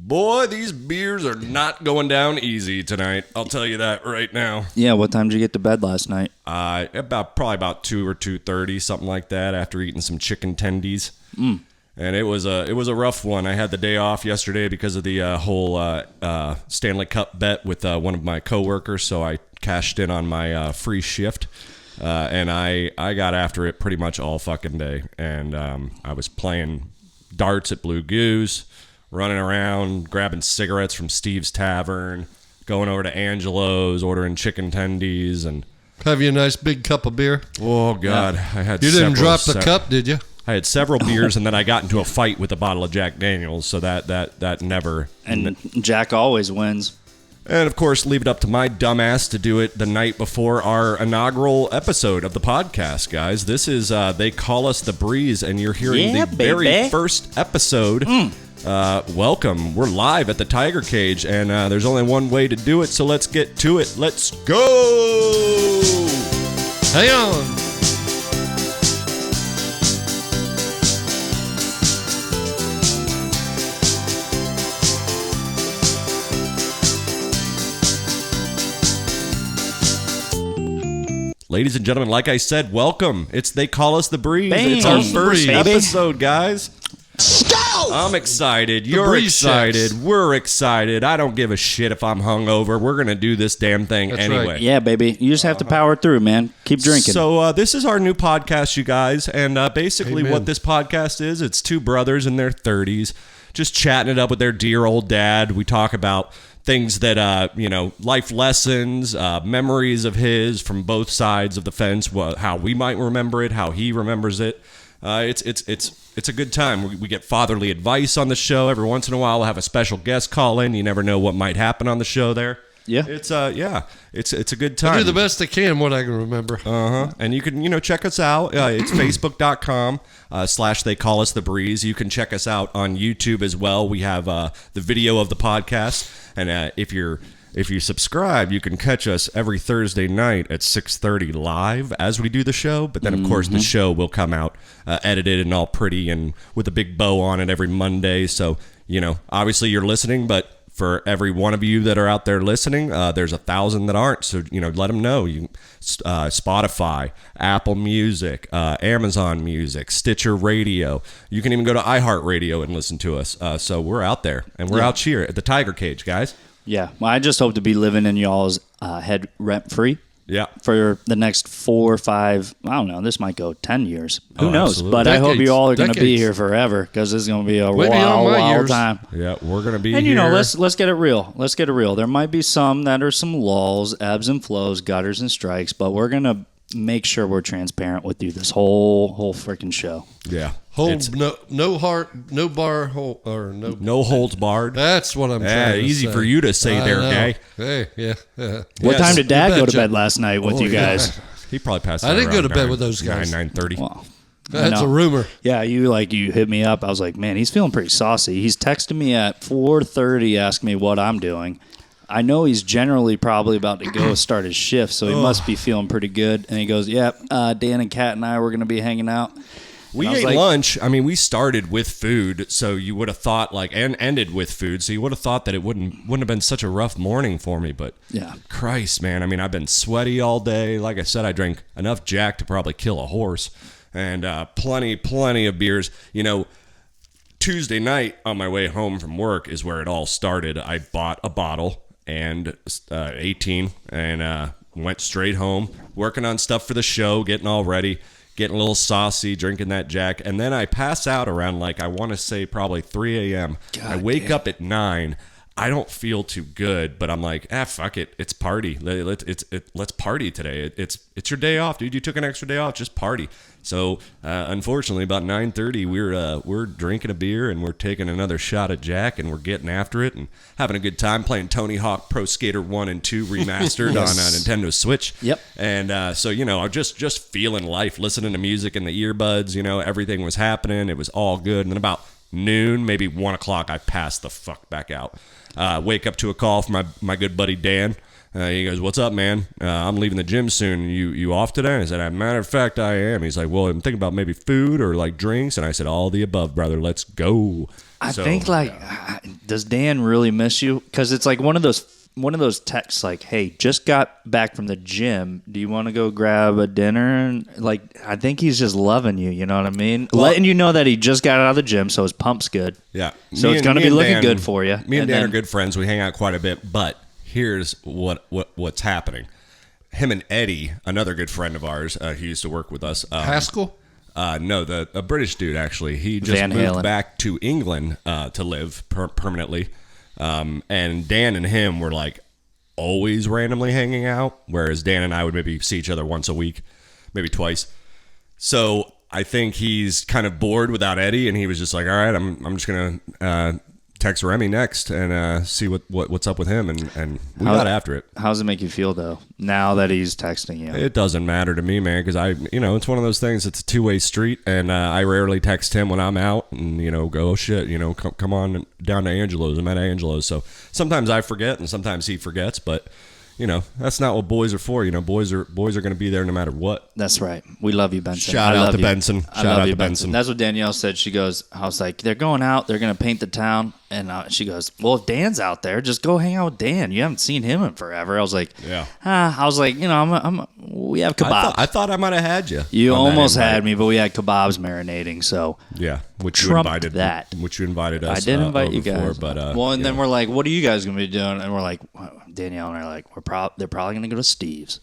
Boy, these beers are not going down easy tonight. I'll tell you that right now. Yeah, what time did you get to bed last night? Probably about 2 or 2:30, something like that, after eating some chicken tendies. And it was a rough one. I had the day off yesterday because of the whole Stanley Cup bet with one of my coworkers, so I cashed in on my free shift. And I got after it pretty much all fucking day. And I was playing darts at Blue Goose, running around, grabbing cigarettes from Steve's Tavern, going over to Angelo's, ordering chicken tendies, and have you a nice big cup of beer? Oh God, Yeah. I had. You didn't drop the cup, did you? I had several beers, and then I got into a fight with a bottle of Jack Daniels. So that never. And Jack always wins. And of course, leave it up to my dumbass to do it the night before our inaugural episode of the podcast, guys. This is They Call Us the Breeze, and you're hearing the very first episode. Welcome. We're live at the Tiger Cage, and there's only one way to do it, so let's get to it. Let's go! Hang on. Ladies and gentlemen, like I said, welcome. It's They Call Us the Breeze. Bang. It's our first Baby. episode, guys. Go! I'm excited. You're excited. Checks. We're excited. I don't give a shit if I'm hungover. We're going to do this damn thing That's anyway. right. Yeah, baby. You just have to power through, man. Keep drinking. So this is our new podcast, you guys. And basically Amen. what this podcast is, it's two brothers in their 30s just chatting it up with their dear old dad. We talk about things that, life lessons, memories of his from both sides of the fence, how we might remember it, how he remembers it. It's a good time. We get fatherly advice on the show. Every once in a while, we'll have a special guest call in. You never know what might happen on the show there. Yeah. It's a good time. I do the best I can, what I can remember. And you can, check us out. It's facebook.com / They Call Us the Breeze. You can check us out on YouTube as well. We have the video of the podcast. And if you subscribe, you can catch us every Thursday night at 6:30 live as we do the show. But then, of course, the show will come out edited and all pretty and with a big bow on it every Monday. So, obviously you're listening, but for every one of you that are out there listening, there's 1,000 that aren't. So, let them know. Spotify, Apple Music, Amazon Music, Stitcher Radio. You can even go to iHeartRadio and listen to us. So we're out there, and we're out here at the Tiger Cage, guys. Yeah. Well, I just hope to be living in y'all's head rent-free. Yeah. For the next 4 or 5, I don't know, this might go 10 years. Who knows? Absolutely. But I hope you all are going to be Decades. here forever because this is going to be a Way beyond my wild years. time. Yeah, we're going to be And, here. let's get it real. Let's get it real. There might be some that are some lulls, ebbs and flows, gutters and strikes, but we're going to make sure we're transparent with you this whole freaking show. Yeah. No holds barred. That's what I'm trying to easy say. for you to say I there, know. guy. Hey, yeah. What time did Dad You go to betcha. bed last night with you guys? He probably passed I out didn't go around to bed with those guys. 9:30. Well, That's I a know. rumor. Yeah, you hit me up. I was like, man, he's feeling pretty saucy. He's texting me at 4:30 asking me what I'm doing. I know he's generally probably about to go start his shift, so he must be feeling pretty good. And he goes, yep, Dan and Kat and I were going to be hanging out. We And I was ate like- lunch. I mean, we started with food, so you would have thought and ended with food, so you would have thought that it wouldn't have been such a rough morning for me. But Yeah. Christ, man, I mean, I've been sweaty all day. Like I said, I drank enough Jack to probably kill a horse, and plenty of beers. Tuesday night on my way home from work is where it all started. I bought a bottle and 18 and went straight home, working on stuff for the show, getting all ready. Getting a little saucy, drinking that Jack, and then I pass out around I want to say probably 3 a.m. I wake up at 9. I don't feel too good, but I'm like, fuck it, it's party. Let's party today. It's your day off, dude. You took an extra day off, just party. So unfortunately, about 9:30, we're drinking a beer and we're taking another shot of Jack and we're getting after it and having a good time playing Tony Hawk Pro Skater 1 and 2 remastered on Nintendo Switch. Yep. And so I'm just feeling life, listening to music in the earbuds. Everything was happening. It was all good. And then about noon, maybe 1 o'clock, I passed the fuck back out. Wake up to a call from my good buddy Dan. He goes, "What's up, man? I'm leaving the gym soon. You off today?" I said, "As a matter of fact, I am." He's like, "Well, I'm thinking about maybe food or drinks." And I said, "All the above, brother. Let's go." I think does Dan really miss you? Because it's like one of those texts like, hey, just got back from the gym. Do you want to go grab a dinner? And like, I think he's just loving you. You know what I mean? Well, letting you know that he just got out of the gym, so his pump's good. Yeah. So it's going to be looking good for you. Me and Dan are good friends. We hang out quite a bit. But here's what's happening. Him and Eddie, another good friend of ours, he used to work with us. Haskell? No, a British dude, actually. He just Van moved Halen. back to England to live permanently. And Dan and him were like always randomly hanging out, whereas Dan and I would maybe see each other once a week, maybe twice. So I think he's kind of bored without Eddie, and he was just like, all right, I'm just going to text Remy next and see what's up with him, and we got after it. How does it make you feel, though, now that he's texting you? It doesn't matter to me, man, because it's one of those things. It's a two-way street, and I rarely text him when I'm out, and go, oh shit, come on down to Angelo's. I'm at Angelo's, so sometimes I forget, and sometimes he forgets, but that's not what boys are for. Boys are going to be there no matter what. That's right. We love you, Benson. Shout out to Benson. Shout out to Benson. That's what Danielle said. She goes, I was like, they're going out. They're going to paint the town. And she goes, well, if Dan's out there, just go hang out with Dan. You haven't seen him in forever. I was like, yeah. I was like, we have kebabs. I thought I might have had you. You almost had me, but we had kebabs marinating. So yeah, which you trumped invited that. Which you invited us. I did invite you over guys. for, but then we're like, what are you guys going to be doing? And we're like, Danielle and I are like, they're probably going to go to Steve's.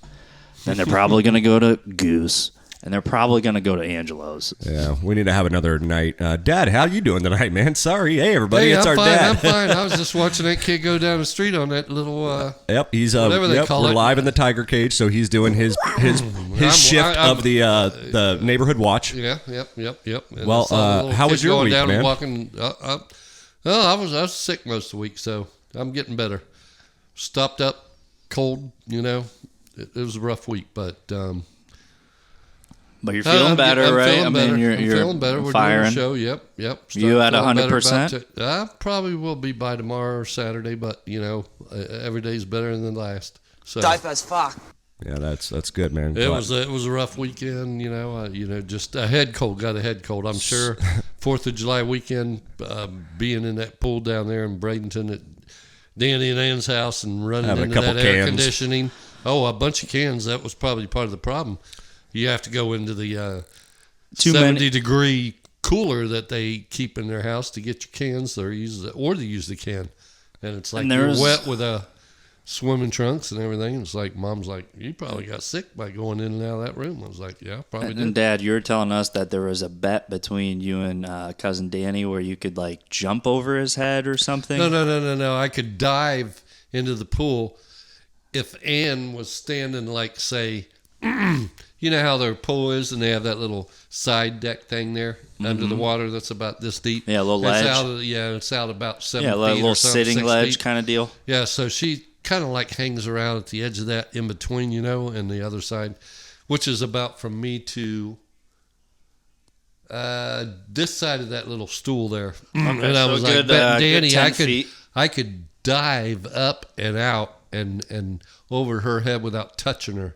Then they're probably going to go to Goose. And they're probably going to go to Angelo's. Yeah, we need to have another night. Dad, how you doing tonight, man? Sorry. Hey, everybody, it's I'm our fine, dad. I'm fine. I was just watching that kid go down the street on that little... Yep, he's whatever they call we're it. live in the tiger cage, so he's doing his shift of the neighborhood watch. Yeah, yep. And Well, I saw the little how kid was your going week, down man? And walking up. Oh, I was sick most of the week, so I'm getting better. Stopped up, cold, It was a rough week, but... But you're feeling better, right? Feeling better. You're feeling better. We're firing. doing the show. Yep. You at 100%? I probably will be by tomorrow or Saturday, but every day's better than the last. So Dope as fuck. Yeah, that's good, man. it was a rough weekend. Just a head cold. Got a head cold. I'm sure 4th of July weekend, being in that pool down there in Bradenton at Danny and Ann's house and running Having a into couple that air cans. conditioning. Oh, a bunch of cans. That was probably part of the problem. You have to go into the 70-degree cooler that they keep in their house to get your cans, or to use the can. And it's like you're wet with swimming trunks and everything. It's like Mom's like, you probably got sick by going in and out of that room. I was like, yeah, probably did. And Dad, you were telling us that there was a bet between you and cousin Danny where you could like jump over his head or something. No. I could dive into the pool if Ann was standing like, say, you know how their pool is, and they have that little side deck thing there under the water that's about this deep. Yeah, a little ledge. It's out about 7 feet. Yeah, a little or something, sitting 6 ledge feet. kind of deal. Yeah, so she kind of like hangs around at the edge of that in between, and the other side, which is about from me to this side of that little stool there. And I was like, Danny, 10 feet. I could dive up and out and over her head without touching her.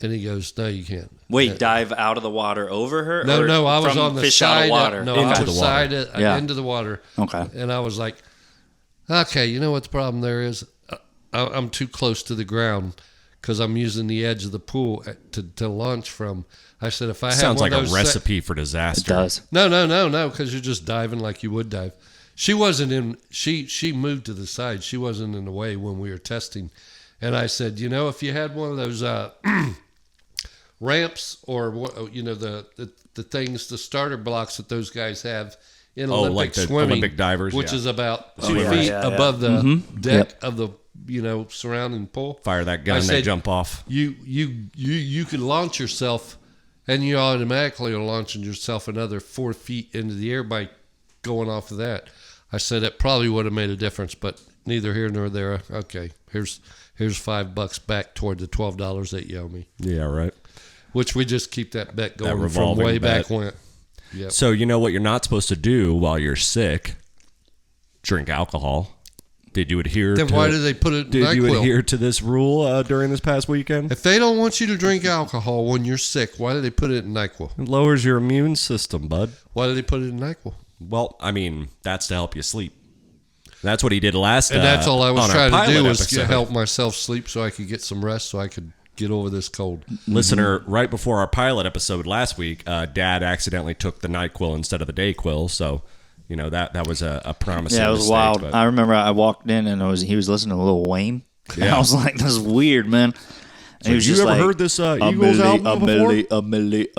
And he goes, no, you can't. Wait, dive out of the water over her? No, I was from on the fish side. out of water. No, Okay. I was side into the water. Okay. And I was like, okay, you know what the problem there is? I'm too close to the ground because I'm using the edge of the pool to launch from. I said, if I had Sounds one like of a those recipe for disaster. It does. No, because you're just diving like you would dive. She wasn't in. She moved to the side. She wasn't in the way when we were testing. And I said, if you had one of those ramps or the things, the starter blocks that those guys have in Olympic like the swimming, Olympic divers, which yeah. is about 2 yeah, feet yeah. above the deck Yep. of the surrounding pool. Fire that gun, I they said, jump off. You could launch yourself, and you automatically are launching yourself another 4 feet into the air by going off of that. I said it probably would have made a difference, but neither here nor there. Okay, here's $5 back toward the $12 that you owe me. Yeah, right. Which we just keep that bet going from revolving way bet. back when. Yep. So you know what you're not supposed to do while you're sick? Drink alcohol. Did you adhere? Then why do they put it in Did you NyQuil? adhere to this rule during this past weekend? If they don't want you to drink alcohol when you're sick, why do they put it in NyQuil? It lowers your immune system, bud. Why do they put it in NyQuil? Well, I mean, that's to help you sleep. That's what he did last. And that's all I was on our trying to do pilot was episode. help myself sleep so I could get some rest so I could get over this cold. Listener, right before our pilot episode last week, Dad accidentally took the NyQuil instead of the DayQuil, so that was a promising. Yeah, it was mistake, wild. but- I remember I walked in and he was listening to Lil Wayne. And Yeah. I was like, "This is weird, man." And he was you just ever like, heard this "A Eagles milli, album a before?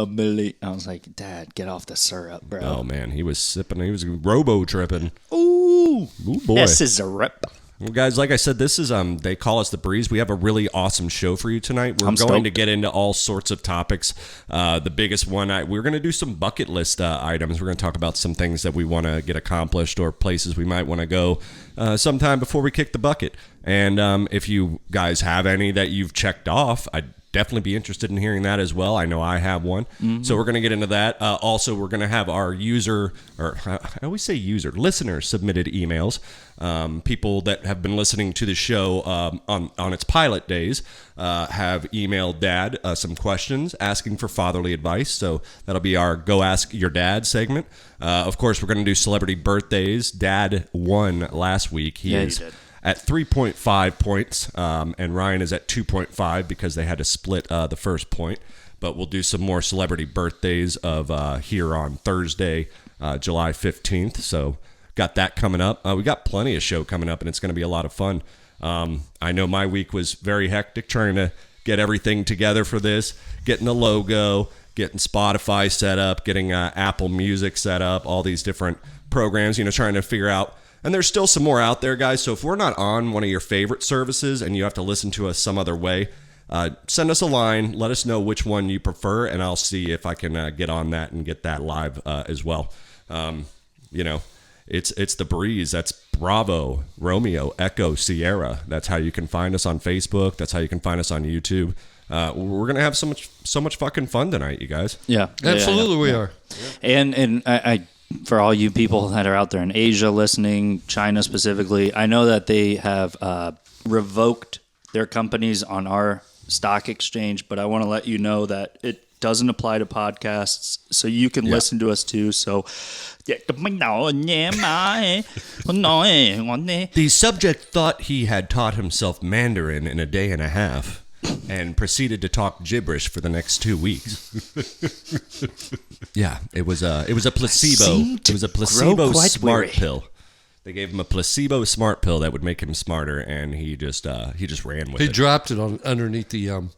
milli. I was like, "Dad, get off the syrup, bro." Oh man, he was sipping. He was robo tripping. Ooh, boy. this is a rip. Well, guys, like I said, this is they call us the Breeze. We have a really awesome show for you tonight. We're I'm going stoked. to get into all sorts of topics. The biggest one, we're going to do some bucket list items. We're going to talk about some things that we want to get accomplished or places we might want to go sometime before we kick the bucket. And if you guys have any that you've checked off, I'd definitely be interested in hearing that as well. I know I have one. So we're going to get into that. Also, we're going to have our listener submitted emails. People that have been listening to the show on its pilot days have emailed Dad some questions asking for fatherly advice. So that'll be our Go Ask Your Dad segment. Of course, we're going to do celebrity birthdays. Dad won last week. He is at 3.5 points, and Ryan is at 2.5 because they had to split the first point. But we'll do some more celebrity birthdays of here on Thursday, July 15th. So got that coming up. We got plenty of show coming up, and it's going to be a lot of fun. I know my week was very hectic trying to get everything together for this, getting the logo, getting Spotify set up, getting Apple Music set up, all these different programs, trying to figure out. And there's still some more out there, guys. So if we're not on one of your favorite services and you have to listen to us some other way, send us a line. Let us know which one you prefer, and I'll see if I can get on that and get that live as well. It's the Breeze. That's Bravo, Romeo, Echo, Sierra. That's how you can find us on Facebook. That's how you can find us on YouTube. We're gonna have so much fucking fun tonight, you guys. Yeah, Absolutely, we are. And I for all you people that are out there in Asia listening, China specifically, I know that they have revoked their companies on our stock exchange, but I want to let you know that it doesn't apply to podcasts, so you can listen to us too. So, the subject thought he had taught himself Mandarin in a day and a half and proceeded to talk gibberish for the next 2 weeks. Yeah, it was a placebo. It was a placebo smart pill. They gave him a placebo smart pill that would make him smarter, and he just ran with it. He dropped it on underneath the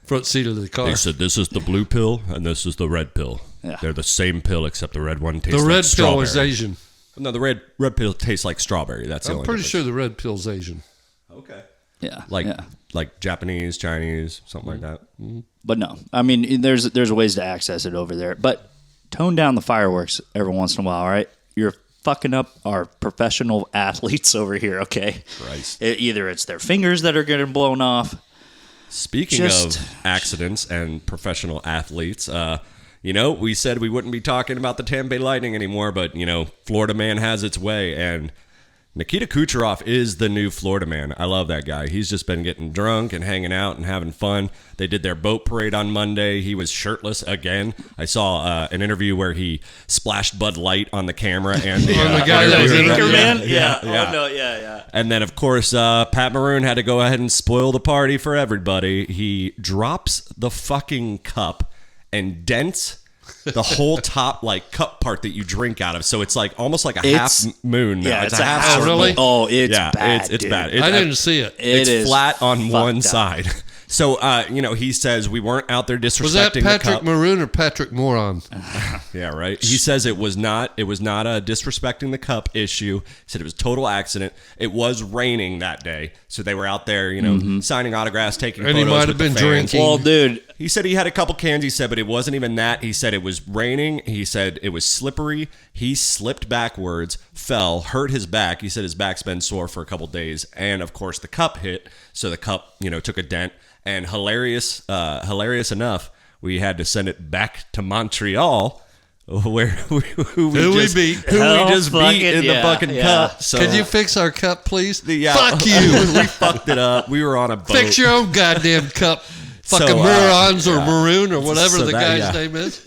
front seat of the car. They said this is the blue pill and this is the red pill. Yeah. They're the same pill except the red one tastes The like red strawberry. pill is Asian. No, the red pill tastes like strawberry. That's the I'm only pretty difference. sure the red pill's Asian. Okay. Yeah, Like Japanese, Chinese, something like that. But no, I mean, there's ways to access it over there. But tone down the fireworks every once in a while, all right? You're fucking up our professional athletes over here, okay? Christ. Either it's their fingers that are getting blown off. Speaking of accidents and professional athletes, we said we wouldn't be talking about the Tampa Bay Lightning anymore, but, Florida man has its way, and Nikita Kucherov is the new Florida man. I love that guy. He's just been getting drunk and hanging out and having fun. They did their boat parade on Monday. He was shirtless again. I saw an interview where he splashed Bud Light on the camera and the guy that was interviewer. interviewing. Yeah. Yeah. Oh, no, yeah. And then, of course, Pat Maroon had to go ahead and spoil the party for everybody. He drops the fucking cup and dents the whole top cup part that you drink out of. So it's almost like a half moon. Yeah, it's it's a half half circle. really? Oh, it's bad. It's dude. bad. I didn't see it. It's is flat on one fucked up. side. So, he says we weren't out there disrespecting Was that the Patrick cup. Maroon or Patrick Moron? Yeah, right. He says it was not a disrespecting the cup issue. He said it was a total accident. It was raining that day, so they were out there, signing autographs, taking And he photos might with have been the fans. drinking. Well, dude, He said he had a couple cans, he said, but it wasn't even that. He said it was raining. He said it was slippery. He slipped backwards, fell, hurt his back. He said his back's been sore for a couple days. And, of course, the cup hit, so the cup, took a dent. And hilarious enough, we had to send it back to Montreal, where we just beat in the fucking cup. So, Can you fix our cup, please? Fuck you. We fucked it up. We were on a boat. Fix your own goddamn cup. Fucking So, Morons or Maroon or whatever so the that- guy's name is.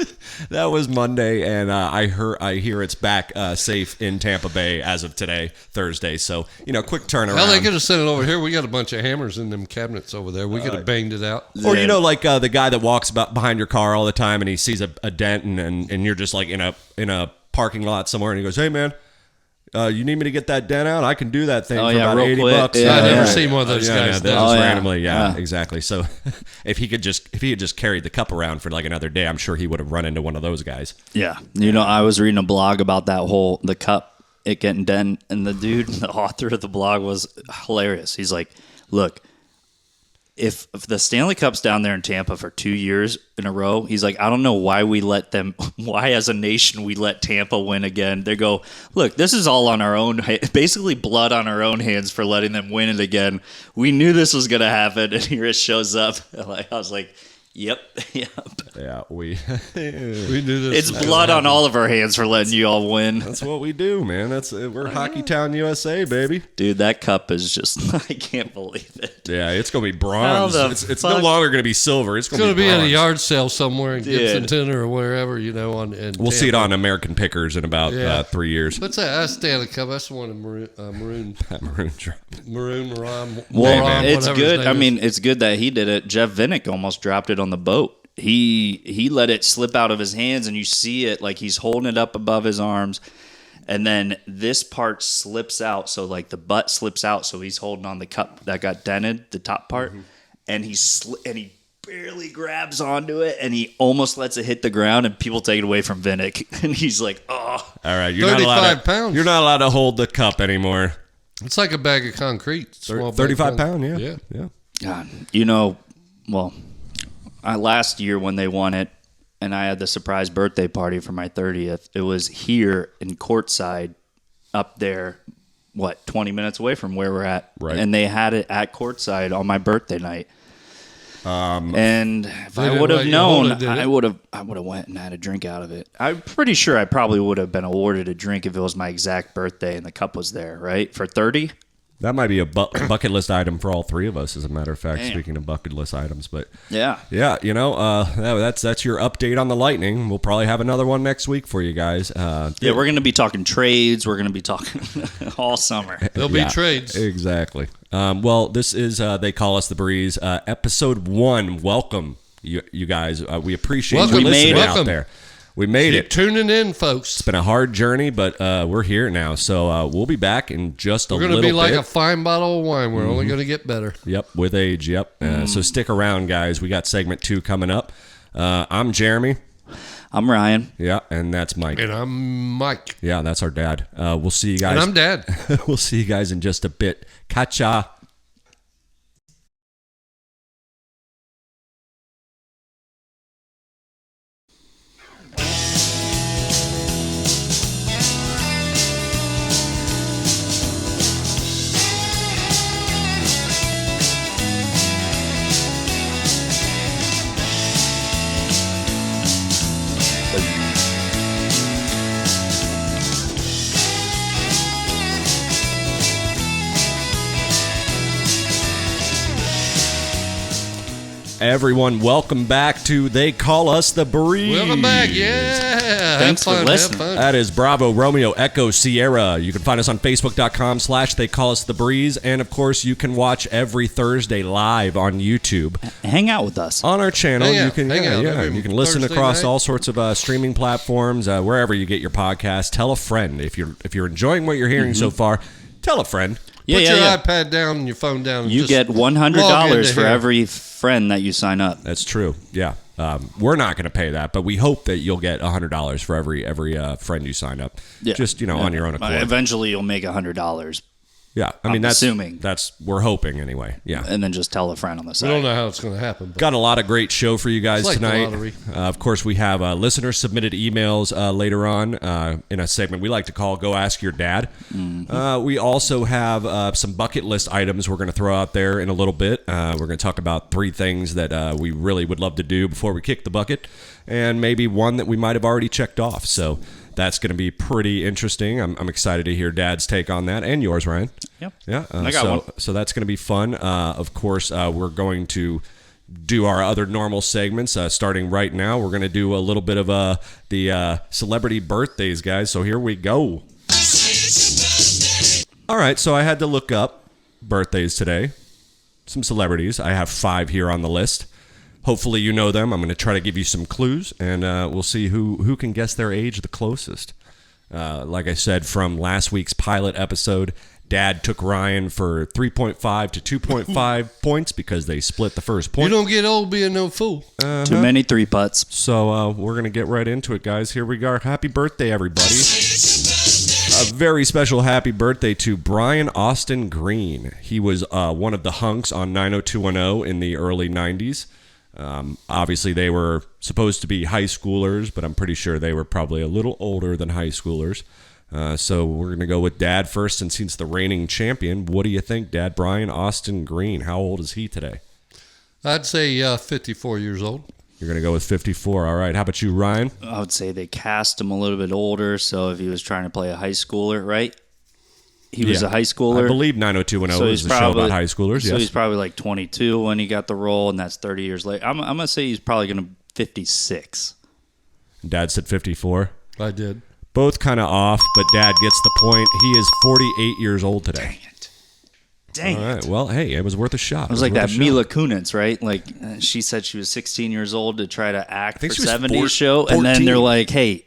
That was Monday, and I hear it's back safe in Tampa Bay as of today, Thursday. So, quick turnaround. Well, they could have sent it over here. We got a bunch of hammers in them cabinets over there. We could have banged it out. Or, like the guy that walks behind your car all the time, and he sees a dent, and you're just like in a parking lot somewhere, and he goes, "Hey, man, you need me to get that dent out? I can do that thing for about $80. Yeah, I've never seen one of those guys. Randomly, exactly. So if he had just carried the cup around for like another day, I'm sure he would have run into one of those guys. Yeah. I was reading a blog about the cup, it getting dent, and the author of the blog was hilarious. He's like, look, if the Stanley Cup's down there in Tampa for 2 years in a row, he's like, I don't know why why as a nation we let Tampa win again. They go, look, this is all on our own, basically blood on our own hands for letting them win it again. We knew this was going to happen, and here it shows up. I was like, yep. Yeah, we knew this. It's blood on all of our hands for letting you all win. That's what we do, man. We're Hockey Town, USA, baby. Dude, that cup is just, I can't believe it. Yeah, it's going to be bronze. It's no longer going to be silver. It's going to be bronze. at a yard sale somewhere in Gibson or wherever, We'll Tampa. see it on American Pickers in about 3 years. What's that? That's Stanley Cup. That's the one in maroon. Maroon. Well, it's good. I mean, it's good that he did it. Jeff Vinnick almost dropped it on the boat. He let it slip out of his hands, and you see it like he's holding it up above his arms, and then this part slips out, so like the butt slips out, so he's holding on the cup that got dented, the top part, and he barely grabs onto it, and he almost lets it hit the ground, and people take it away from Vinnick, and he's like, oh. All right, you're 35 pounds. You're not allowed to hold the cup anymore. It's like a bag of concrete. 35 pound, yeah. God, last year when they won it, and I had the surprise birthday party for my 30th, it was here in Courtside up there, 20 minutes away from where we're at. Right. And they had it at Courtside on my birthday night. And if I would have known, I would have went and had a drink out of it. I'm pretty sure I probably would have been awarded a drink if it was my exact birthday and the cup was there, right? For 30? That might be a bucket list item for all three of us, as a matter of fact. Damn. Speaking of bucket list items, but yeah, that's your update on the Lightning. We'll probably have another one next week for you guys. We're going to be talking trades. We're going to be talking all summer. There'll be trades. Exactly. This is They Call Us the Breeze, episode 1. Welcome, you guys. We appreciate you listening out there. We made it. Tuning in, folks. It's been a hard journey, but we're here now. So we'll be back in just a little bit. We're going to be like a fine bottle of wine. We're only going to get better. Yep, with age. Yep. So stick around, guys. We got segment 2 coming up. I'm Jeremy. I'm Ryan. Yeah, and that's Mike. And I'm Mike. Yeah, that's our dad. We'll see you guys. And I'm Dad. We'll see you guys in just a bit. Catcha. Everyone, welcome back to They Call Us the Breeze. Welcome back, yeah. Thanks for listening. That is Bravo, Romeo, Echo, Sierra. You can find us on Facebook.com/They Call Us the Breeze. And, of course, you can watch every Thursday live on YouTube. Hang out with us. On our channel. You can listen Thursday across night. all sorts of streaming platforms, wherever you get your podcast. Tell a friend. If you're enjoying what you're hearing so far, tell a friend. Put your iPad down and your phone down. And you get $100 for every friend that you sign up. That's true. Yeah. We're not going to pay that, but we hope that you'll get $100 for every friend you sign up. Yeah. Just, on your own accord. Eventually you'll make $100. Yeah. I'm assuming. We're hoping anyway. Yeah. And then just tell a friend on the side. We don't know how it's going to happen. Got a lot of great show for you guys like tonight. The lottery. Of course, we have listener submitted emails later on in a segment we like to call Go Ask Your Dad. Mm-hmm. We also have some bucket list items we're going to throw out there in a little bit. We're going to talk about 3 things that we really would love to do before we kick the bucket, and maybe one that we might have already checked off. So that's going to be pretty interesting. I'm excited to hear Dad's take on that, and yours, Ryan. Yep. Yeah. I got one. So that's going to be fun. Of course, we're going to do our other normal segments. Starting right now, we're going to do a little bit of the celebrity birthdays, guys. So here we go. All right, so I had to look up birthdays today. Some celebrities. I have 5 here on the list. Hopefully you know them. I'm going to try to give you some clues, and we'll see who can guess their age the closest. Like I said, from last week's pilot episode, Dad took Ryan for 3.5 to 2.5 points because they split the first point. You don't get old being no fool. Too many 3 putts. So we're going to get right into it, guys. Here we go. Happy birthday, everybody. A very special happy birthday to Brian Austin Green. He was one of the hunks on 90210 in the early 90s. Obviously, they were supposed to be high schoolers, but I'm pretty sure they were probably a little older than high schoolers. So we're going to go with Dad first, and since the reigning champion, what do you think, Dad? Brian Austin Green, how old is he today? I'd say 54 years old. You're going to go with 54. All right. How about you, Ryan? I would say they cast him a little bit older, so if he was trying to play a high schooler, right? He was a high schooler. I believe 90210 is the show about high schoolers, so yes. he's probably like 22 when he got the role, and that's 30 years later. I'm going to say he's probably going to 56. Dad said 54. I did. Both kind of off, but Dad gets the point. He is 48 years old today. Dang All right. it. Well, hey, it was worth a shot. It was like that Mila Kunis, right? Like she said she was 16 years old to try to act for 70s show, and then they're like, "Hey,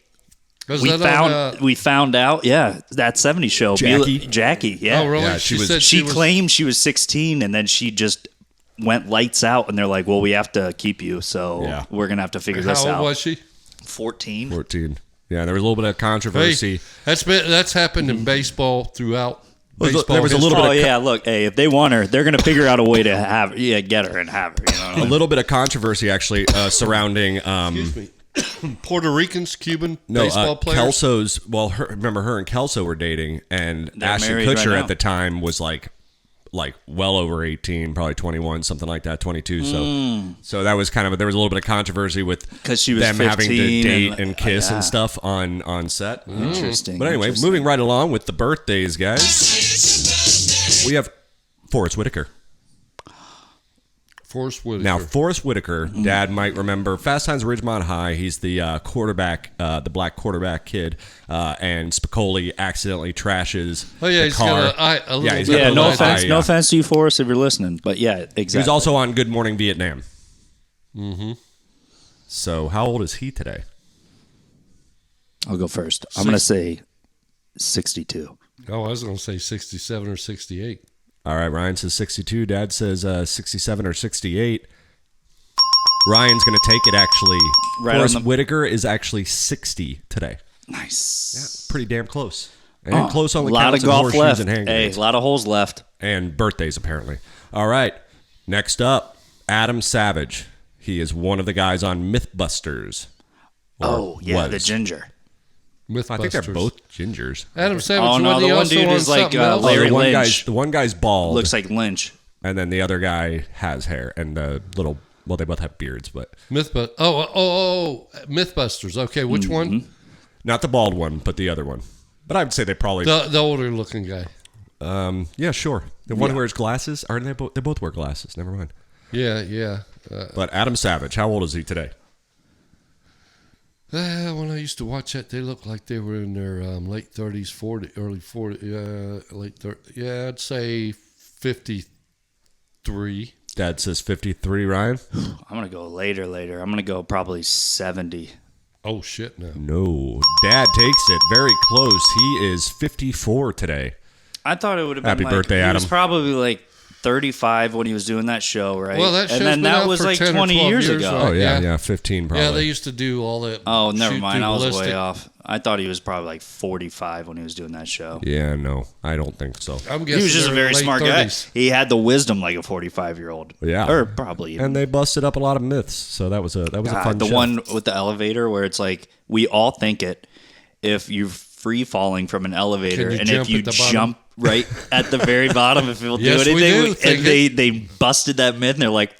we found out, yeah, that 70s show, Jackie, yeah, oh really? Yeah, she claimed she was 16, and then she just went lights out, and they're like, well, we have to keep you, so we're gonna have to figure this out." How old was she? 14. 14. Yeah, there was a little bit of controversy. Hey, that's happened in baseball throughout. There was a little bit. Look, hey, if they want her, they're gonna figure out a way to get her and have her. You know what I mean? A little bit of controversy actually surrounding. Excuse me. Puerto Ricans, Cuban baseball players. Kelso's. Well, remember her and Kelso were dating, and Ashton Kutcher at the time was like well over 18, probably 21, something like that, 22. So that was kind of there was a little bit of controversy with because she was them having to date and kiss and yeah. stuff on set. Interesting. But anyway, moving right along with the birthdays, guys. We have Forrest Whitaker. Forrest Whitaker. Now, Forrest Whitaker, Dad might remember Fast Times at Ridgemont High. He's the quarterback, the black quarterback kid, and Spicoli accidentally trashes the car. No offense to you, Forrest, if you're listening, but yeah, exactly. He was also on Good Morning Vietnam. Mm-hmm. So, how old is he today? I'll go first. I'm going to say 62. Oh, I was going to say 67 or 68. All right, Ryan says 62. Dad says 67 or 68. Ryan's going to take it, actually. Forrest Whitaker is actually 60 today. Nice. Yeah, pretty damn close. And close on the a lot of golf left. And hand a lot of holes left. And birthdays, apparently. All right. Next up, Adam Savage. He is one of the guys on Mythbusters. The ginger. I think they're both gingers. Adam Savage. Oh no, the one dude is like Larry Lynch. The one guy's bald. Looks like Lynch. And then the other guy has hair and little. Well, they both have beards, but Mythbusters. Okay, which one? Not the bald one, but the other one. But I would say they probably the older looking guy. Yeah, sure. The one who wears glasses. Or they both wear glasses. Never mind. Yeah. But Adam Savage, how old is he today? When I used to watch that, they looked like they were in their late 30s, 40, early 40s, late 30s. Yeah, I'd say 53. Dad says 53, Ryan? I'm going to go later. I'm going to go probably 70. Oh, shit, no. No. Dad takes it. Very close. He is 54 today. I thought it would have been Happy birthday, Adam. He was probably like 35 when he was doing that show, right? Well, that show's and then been that out was for like 10 or 20 years ago. Right? Oh, yeah, 15 probably. Yeah, they used to do all that. Oh, never mind. I was way off. I thought he was probably like 45 when he was doing that show. Yeah, no, I don't think so. I'm guessing he was just a very smart 30s. guy. He had the wisdom like a 45-year-old. Yeah. Or probably even. And they busted up a lot of myths, so that was a fun the show. one with the elevator where it's like, we all think it. If you're free falling from an elevator and if you jump right at the very bottom, if people do anything, and they busted that myth and they're like,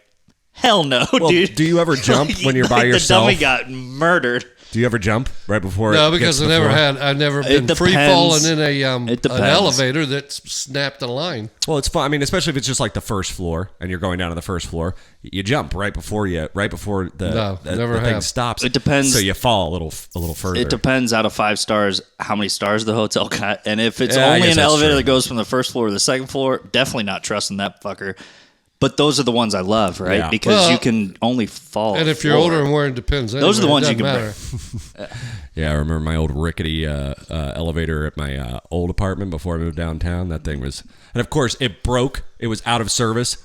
hell no, dude. Do you ever jump when you're by yourself? The dummy got murdered. Do you ever jump right before? No, it because gets to the floor? I've never been free falling in an elevator that's snapped a line. Well, it's fun. I mean, especially if it's just like the first floor and you're going down to the first floor, you jump right before the thing stops. It depends. So you fall a little further. It depends out of 5 stars how many stars the hotel got, and if it's only an elevator that goes from the first floor to the second floor, definitely not trusting that fucker. But those are the ones I love, right? Yeah. Because you can only fall. And if you're older and wearing Depends, anyway, those are the ones you can matter. Yeah, I remember my old rickety elevator at my old apartment before I moved downtown. That thing was, and of course, it broke. It was out of service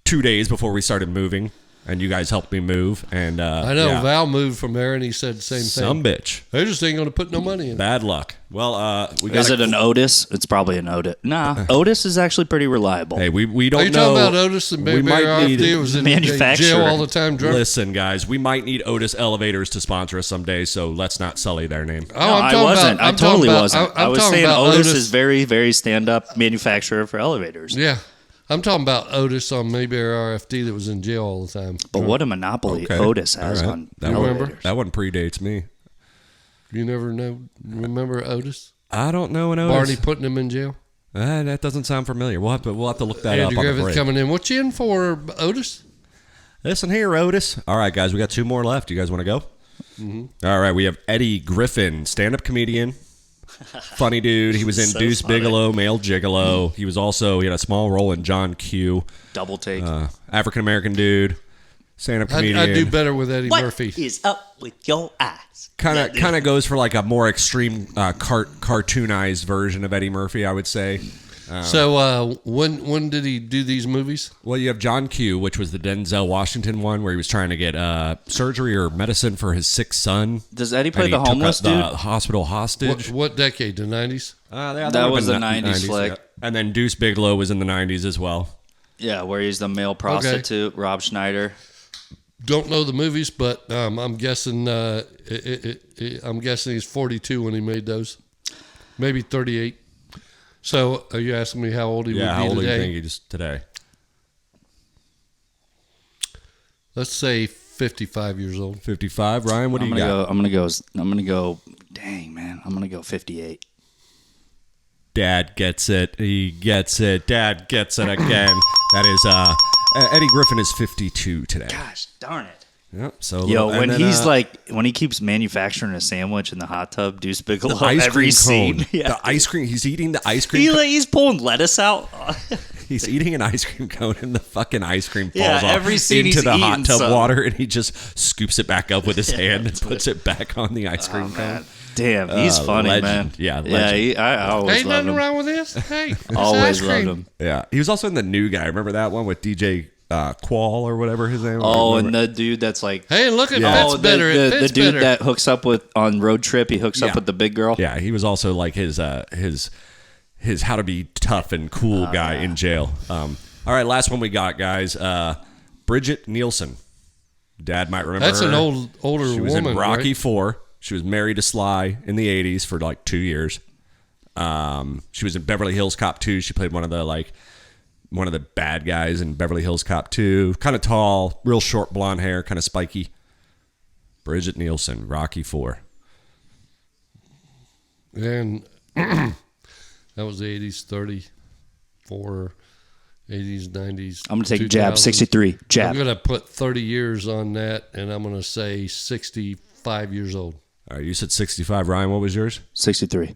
2 days before we started moving, and you guys helped me move. And I know Val moved from there, and he said the same thing. Some bitch. They just ain't going to put no money in. Bad luck. Well, is it an Otis? It's probably an Otis. Nah, Otis is actually pretty reliable. Hey, we don't know. Are you talking about Otis and maybe RFD was in jail all the time drunk? Listen, guys, we might need Otis Elevators to sponsor us someday, so let's not sully their name. No, I wasn't. I totally wasn't. I was saying Otis is very, very stand-up manufacturer for elevators. Yeah. I'm talking about Otis on Mayberry RFD that was in jail all the time. But what a monopoly Otis has on elevators. That one predates me. You never remember Otis? I don't know an Otis. Barney putting him in jail? That doesn't sound familiar. We'll have to look that up. Andrew Griffin coming in. What you in for, Otis? Listen here, Otis. All right, guys, we got 2 more left. You guys want to go? Mm-hmm. All right, we have Eddie Griffin, stand-up comedian. Funny dude. He was in Deuce Bigalow, Male Gigolo. He had a small role in John Q. Double Take. African-American dude. Stand-up comedian. I do better with Eddie Murphy. What is up with your eyes? Kind of goes for like a more extreme cartoonized version of Eddie Murphy, I would say. So when did he do these movies? Well, you have John Q, which was the Denzel Washington one, where he was trying to get surgery or medicine for his sick son. Does Eddie play the homeless dude? The hospital hostage. What decade? The 90s? That was the 90s flick. Yeah. And then Deuce Bigalow was in the 90s as well. Yeah, where he's the male prostitute, Rob Schneider. Don't know the movies, but I'm guessing he's 42 when he made those, maybe 38. So are you asking me how old he would be today? Yeah, how old do you think he is today? Let's say 55 years old. 55. Ryan, what do you got? I'm gonna go. Dang man, I'm gonna go 58. Dad gets it. He gets it. Dad gets it again. That is Eddie Griffin is 52 today. Gosh darn it. Yep. So when he keeps manufacturing a sandwich in the hot tub, Deuce Bigalow ice every cream scene. cone. Yeah. The ice cream. He's eating the ice cream. He's pulling lettuce out. He's eating an ice cream cone, and the fucking ice cream falls off every scene into he's the hot eating tub something. water, and he just scoops it back up with his hand and puts it back on the ice cream cone. Man. Damn, he's funny, legend. man. Yeah, legend. I always Ain't loved nothing him. wrong with this. Hey, it's Always ice loved cream. him. Yeah, he was also in The New Guy. Remember that one with DJ Qual or whatever his name was? Oh, and the dude that's like, Hey, look, it fits better. It the fits dude better. that hooks up with on Road Trip. He hooks up with the big girl. Yeah, he was also like his how to be tough and cool guy in jail. All right, last one we got, guys. Bridget Nielsen. Dad might remember That's her. an older She was woman, in Rocky right? 4. She was married to Sly in the 80s for like 2 years. She was in Beverly Hills Cop 2. She played one of the bad guys in Beverly Hills Cop 2. Kind of tall, real short blonde hair, kind of spiky. Bridget Nielsen, Rocky 4. And that was the 80s, 34, 80s, 90s. I'm gonna take a jab. 63 jab. I'm gonna put 30 years on that, and I'm gonna say 65 years old. All right, you said 65. Ryan, what was yours? 63.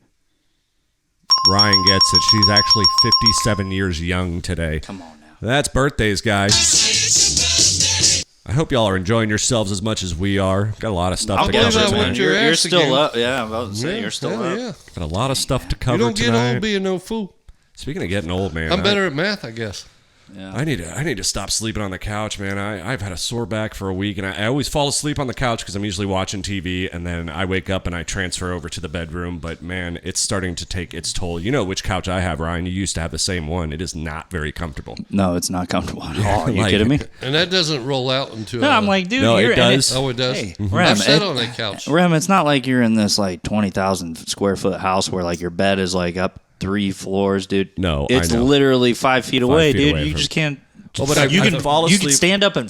Ryan gets it. She's actually 57 years young today. Come on now. That's birthdays, guys. I hope y'all are enjoying yourselves as much as we are. Got a lot of stuff to believe cover I would. tonight. You're still again. up. Yeah, I'm about to say you're still hell up. yeah. Got a lot of stuff to You cover don't get tonight. old being no fool. Speaking of getting old, man, I'm better at math, I guess. Yeah. I need to stop sleeping on the couch, man. I've had a sore back for a week, and I always fall asleep on the couch because I'm usually watching TV, and then I wake up and I transfer over to the bedroom. But man, it's starting to take its toll. You know which couch I have, Ryan. You used to have the same one. It is not very comfortable. No, it's not comfortable at all. Are you Like- kidding me? And that doesn't roll out into No, I'm like, dude, No, it you're does. oh, it does? Hey, I've Rem, sat on that couch. Rem, it's not like you're in this like 20,000 square foot house where like your bed is like up 3 floors, dude. No, I it's know. literally 5 feet away, feet dude. away You from- just can't. Well, but I you can can fall You can asleep. stand up and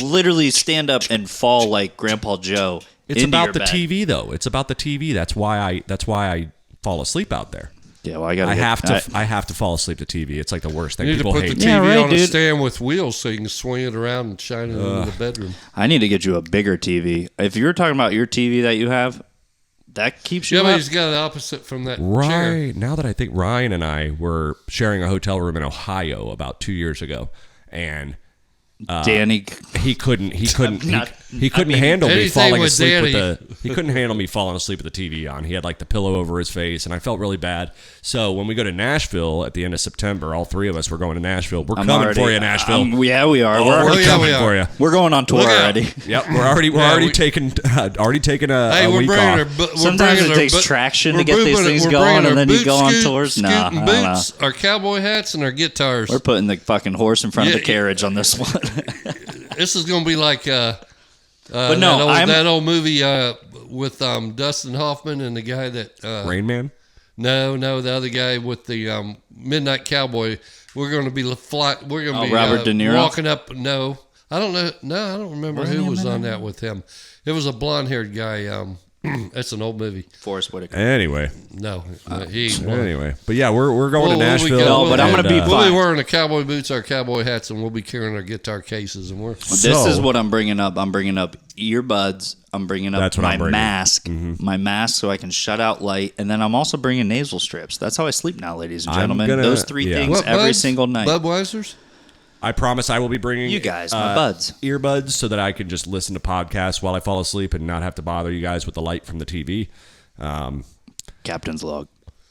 literally stand up and fall like Grandpa Joe It's into about your the bed. TV though. It's about the TV. That's why I fall asleep out there. Yeah, well, I have to fall asleep to TV. It's like the worst thing. You need to People put the hate. TV Yeah, right, on a dude. stand with wheels so you can swing it around and shine it into the bedroom. I need to get you a bigger TV. If you're talking about your TV that you have, that keeps you Yeah, but up. he's got the opposite from that chair. Right. Now that I think, Ryan and I were sharing a hotel room in Ohio about 2 years ago, and Danny, he couldn't Not- he couldn't I mean, handle me anything falling with asleep with Danny. he couldn't handle me falling asleep with the TV on. He had like the pillow over his face, and I felt really bad. So when we go to Nashville at the end of September, all three of us were going to Nashville. We're coming for you, Nashville. yeah, we are. we're yeah, coming we are. for you. We're going on tour Look out. already. Yep, we're already taking a Hey, we're week bringing off. our. Sometimes it takes traction to get these things going, and then you go on tours. Nah, I don't know. boots, our cowboy hats, and our guitars. We're putting the fucking horse in front of Yeah, the carriage on this one. This is going to be like no, that old movie with Dustin Hoffman and the guy that Rain Man. no, the other guy with the Midnight Cowboy. We're going to be We're going to be Robert De Niro? walking up. No, I don't know. No, I don't remember who was on that with him. It was a blonde-haired guy. That's an old movie. Forrest Whitaker. Anyway, No, he ain't blonde. anyway, but yeah, we're going to Well, Nashville. No, but I'm gonna be We'll fine. be wearing the cowboy boots, our cowboy hats, and we'll be carrying our guitar cases, and we're. This So- is what I'm bringing up. I'm bringing up earbuds. I'm bringing up That's what my I'm bringing. mask. My mask so I can shut out light. And then I'm also bringing nasal strips. That's how I sleep now, ladies and I'm gentlemen. gonna- Those three yeah. things What, every buds? single night. Budweisers? I promise I will be bringing You guys, my buds. earbuds, so that I can just listen to podcasts while I fall asleep and not have to bother you guys with the light from the TV. Captain's log.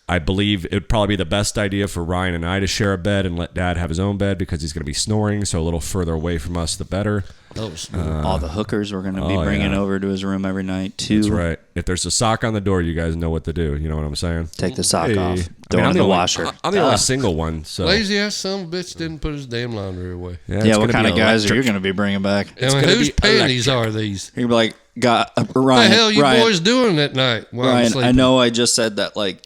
I believe it would probably be the best idea for Ryan and I to share a bed and let Dad have his own bed because he's going to be snoring, so a little further away from us, the better. All the hookers we're going to be oh, bringing yeah. over to his room every night, too. That's right. If there's a sock on the door, you guys know what to do. You know what I'm saying? Take the sock Hey. off. I Throw mean, it I'm in the only- washer. I'm the only single one, so Lazy ass son of a bitch didn't put his damn laundry away. it's Yeah, gonna what kind be of guys are you electric. going to be bringing back? And gonna whose be panties are these? You're going to be like, What Ryan, the hell you Ryan, boys doing at night while I'm Ryan, sleeping? I know I just said that, like,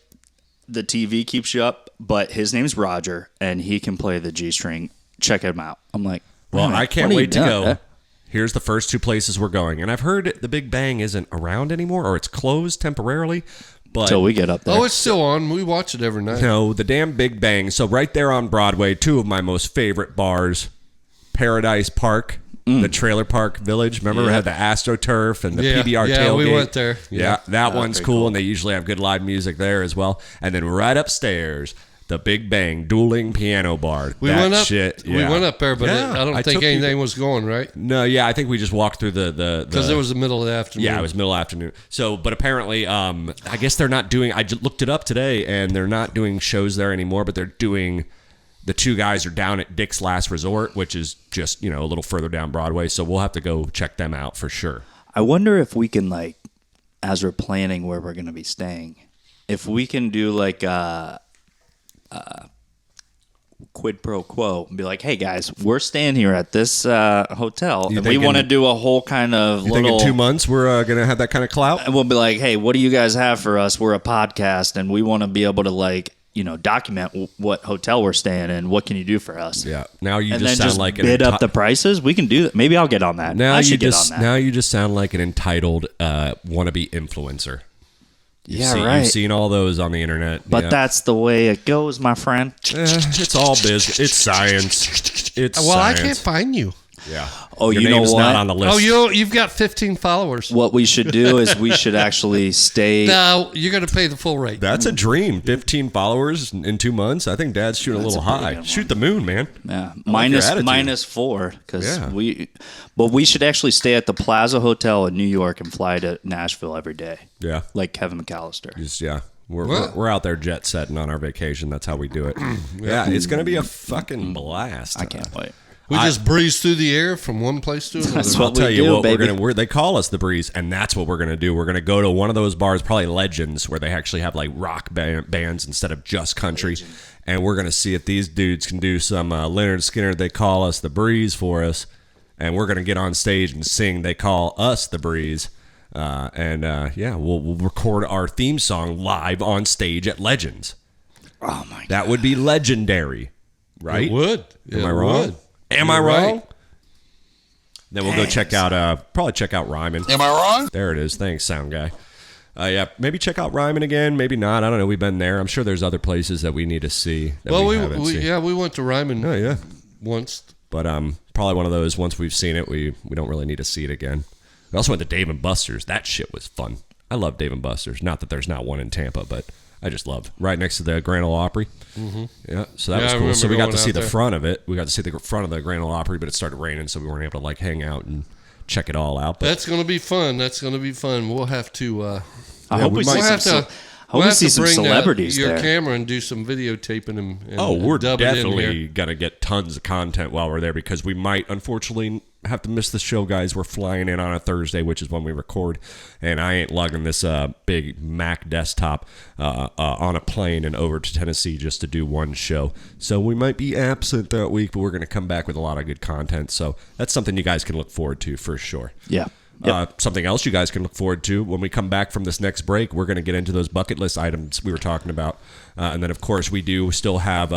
the TV keeps you up, but his name's Roger, and he can play the G string. Check him out. I'm like, Well, "Man, I can't what are you wait to doing?" go. Here's the first two places we're going, and I've heard the Big Bang isn't around anymore, or it's closed temporarily. But Until we get up there. Oh, it's still on. We watch it every night. no, the damn Big Bang. So right there on Broadway, two of my most favorite bars, Paradise Park, the Trailer Park Village. Remember, we had the AstroTurf and the Yeah, PBR yeah, tailgate. we went there. Yeah, that one's pretty cool, cool. and they usually have good live music there as well. And then right upstairs, the Big Bang dueling piano bar. We That went up. shit. We yeah. went up there, but Yeah, I don't think took you anything was going right No, yeah, I think we just walked through the because it was the middle of the afternoon. yeah, it was middle afternoon. So, but apparently, I guess they're not doing. I just looked it up today, and they're not doing shows there anymore. But they're doing. The two guys are down at Dick's Last Resort, which is just a little further down Broadway. So we'll have to go check them out for sure. I wonder if we can, like, as we're planning where we're going to be staying, if we can do, like, quid pro quo and be like, hey, guys, we're staying here at this hotel, and we thinking- want to do a whole kind of You think little... in 2 months we're gonna have that kind of clout? And we'll be like, hey, what do you guys have for us? We're a podcast, and we want to be able to, like, document what hotel we're staying in. What can you do for us? Yeah. Now you And just then sound just like bid up the prices. We can do that. Maybe I'll get on that. now I you should get just on that. now you just sound like an entitled wannabe influencer. Yeah, right. You've seen all those on the internet. But yeah. that's the way it goes, my friend. It's all business. It's science. It's Well, science. I can't find you. Yeah. Oh, Your you know name's what? not on the list. Oh, you've got 15 followers. What we should do is we should actually stay. No, you're going to pay the full rate. That's a dream. 15 followers in 2 months. I think Dad's shooting a little a pretty high. good one. Shoot the moon, man. Yeah, like your attitude. minus 4 because Yeah. But we should actually stay at the Plaza Hotel in New York and fly to Nashville every day, Yeah. like Kevin McAllister. Just, yeah. We're What? we're out there jet setting on our vacation. That's how we do it. Yeah, it's gonna be a fucking blast. I can't wait. We just breeze through the air from one place to another. That's I'll what we tell you do, what baby. they call us the Breeze, and that's what we're gonna do. We're gonna go to one of those bars, probably Legends, where they actually have like rock bands instead of just country, and we're gonna see if these dudes can do some Leonard Skinner. They call us the Breeze for us, and we're gonna get on stage and sing. They call us the Breeze, yeah, we'll record our theme song live on stage at Legends. Oh my god! That would be legendary, right? It would. Am It I wrong? would. Am I You're wrong? right. Then we'll go check out, probably check out Ryman. Am I wrong? There it is. Thanks, sound guy. Yeah, maybe check out Ryman again. Maybe not. I don't know. We've been there. I'm sure there's other places that we need to see. That Well, haven't seen. we went to Ryman once. But probably one of those, once we've seen it, we don't really need to see it again. We also went to Dave & Buster's. That shit was fun. I love Dave & Buster's. Not that there's not one in Tampa, but I just love. Right next to the Grand Ole Opry. Mm-hmm. Yeah, so that was cool. So we got to see the front of it. We got to see the front of the Grand Ole Opry, but it started raining, so we weren't able to like hang out and check it all out. But that's going to be fun. We'll have to... I hope we see some celebrities your there. camera and do some videotaping and we're dub it in definitely here. gonna get tons of content while we're there because we might unfortunately have to miss the show, guys. We're flying in on a Thursday, which is when we record, and I ain't lugging this big Mac desktop on a plane and over to Tennessee just to do one show. So we might be absent that week, but we're gonna come back with a lot of good content. So that's something you guys can look forward to for sure. Yeah. Yep. Something else you guys can look forward to when we come back from this next break, we're going to get into those bucket list items we were talking about. And then, of course, we do still have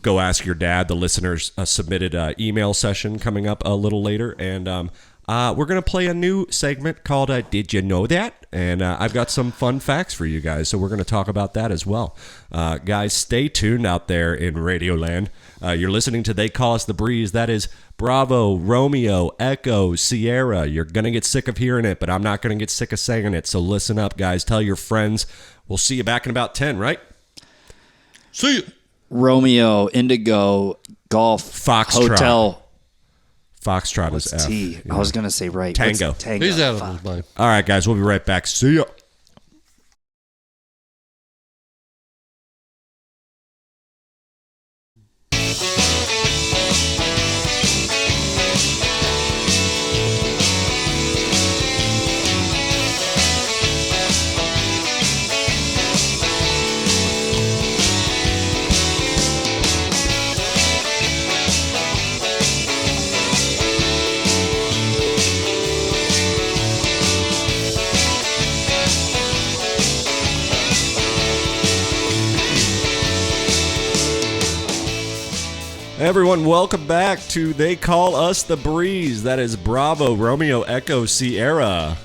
Go Ask Your Dad, the listeners submitted email session coming up a little later. And we're going to play a new segment called Did You Know That? And I've got some fun facts for you guys, so we're going to talk about that as well. Guys, stay tuned out there in Radioland. You're listening to They Call Us the Breeze. That is Bravo, Romeo, Echo, Sierra. You're going to get sick of hearing it, but I'm not going to get sick of saying it. So listen up, guys. Tell your friends. We'll see you back in about 10, right? See you. Romeo, Indigo, Golf, Foxtrot. Hotel. Foxtrot is F. T. I was going to say right. Tango. What's Tango. He's out of his mind. All right, guys. We'll be right back. See ya. Everyone, welcome back to They Call Us the Breeze. That is Bravo, Romeo, Echo, Sierra.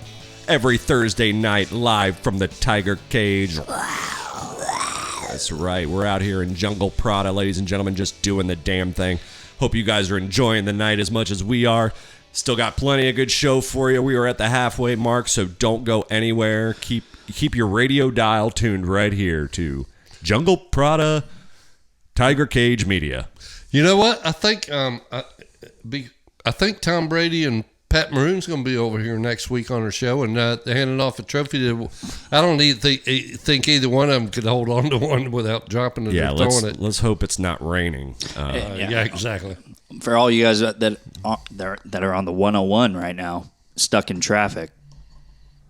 Every Thursday night, live from the Tiger Cage. That's right. We're out here in Jungle Prada, ladies and gentlemen, just doing the damn thing. Hope you guys are enjoying the night as much as we are. Still got plenty of good show for you. We are at the halfway mark, so don't go anywhere. Keep your radio dial tuned right here to Jungle Prada, Tiger Cage Media. You know what? I think Tom Brady and Pat Maroon's going to be over here next week on our show and handing off a trophy to. I don't think either one of them could hold on to one without dropping it or throwing it. Let's hope it's not raining. Yeah, exactly. For all you guys that are on the 101 right now, stuck in traffic,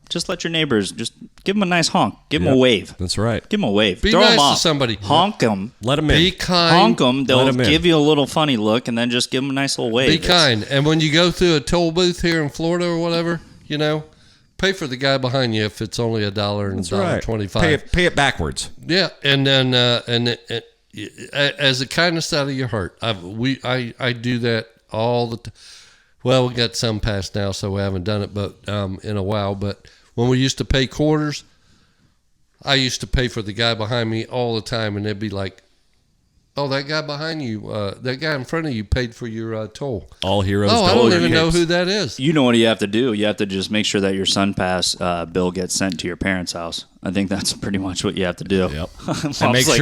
just let your neighbors, just give them a nice honk. Give them a wave. That's right. Give them a wave. Be Throw nice them off. to somebody. Honk them. Let them in. Be kind. Honk them. They'll Let 'em in. give you a little funny look, and then just give them a nice little wave. Be kind. And when you go through a toll booth here in Florida or whatever, pay for the guy behind you if it's only $1 and $1.25. Pay it backwards. Yeah, and then as a kindness out of your heart, I do that all the time. Well, we got some past now, so we haven't done it, but in a while. But when we used to pay quarters, I used to pay for the guy behind me all the time, and they'd be like, "Oh, that guy behind you, that guy in front of you paid for your toll." All heroes. Oh, I don't even know who that is. You know what you have to do? You have to just make sure that your SunPass bill gets sent to your parents' house. I think that's pretty much what you have to do. Yep.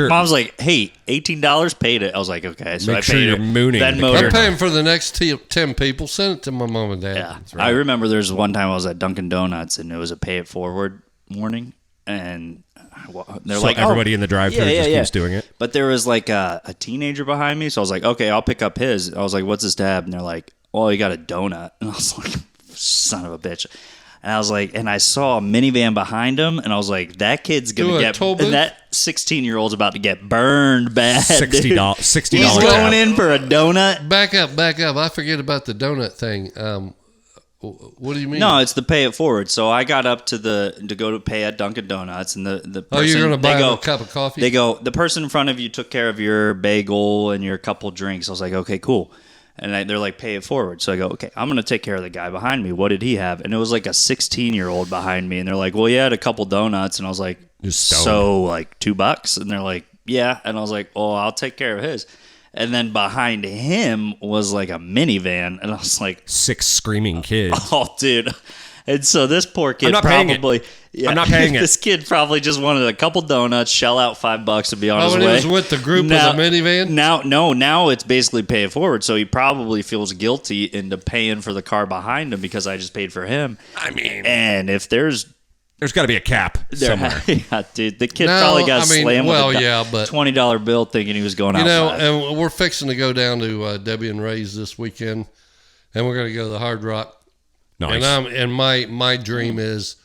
Mom's like, hey, $18, paid it. I was like, okay. So Make I sure paid you're it. mooning the Venmo kid. I'm paying for the next 10 people. Send it to my mom and dad. Yeah. I remember there's one time I was at Dunkin' Donuts, and it was a pay it forward warning, and they're So like, everybody in the drive-thru keeps doing it. But there was like a teenager behind me, so I was like, okay, I'll pick up his. I was like, what's his tab? And they're like, oh, you got a donut. And I was like, son of a bitch. And I was like, and I saw a minivan behind him, and I was like, that kid's gonna get, and that 16-year-old's about to get burned bad. $60. He's going in for a donut. Back up. I forget about the donut thing. What do you mean? No, it's the pay it forward. So I got up to go to pay at Dunkin' Donuts, and the person, you're gonna buy a cup of coffee? They go, the person in front of you took care of your bagel and your couple drinks. I was like, okay, cool. And they're like, pay it forward. So I go, okay, I'm going to take care of the guy behind me. What did he have? And it was like a 16-year-old behind me. And they're like, well, he had a couple donuts. And I was like, so like $2? And they're like, yeah. And I was like, oh, I'll take care of his. And then behind him was like a minivan. And I was like, 6 screaming kids. oh, dude. And so this poor kid I'm not paying it. Yeah, I'm not paying it. This kid probably just wanted a couple donuts, shell out $5 to be on his when way. he was with the group now, of the minivan? Now it's basically pay it forward. So he probably feels guilty into paying for the car behind him because I just paid for him. I mean, and if there's got to be a cap somewhere. yeah, dude, the kid probably got slammed with a but $20 bill thinking he was going out. And we're fixing to go down to Debbie and Ray's this weekend, and we're going to go to the Hard Rock. Nice. And my dream is,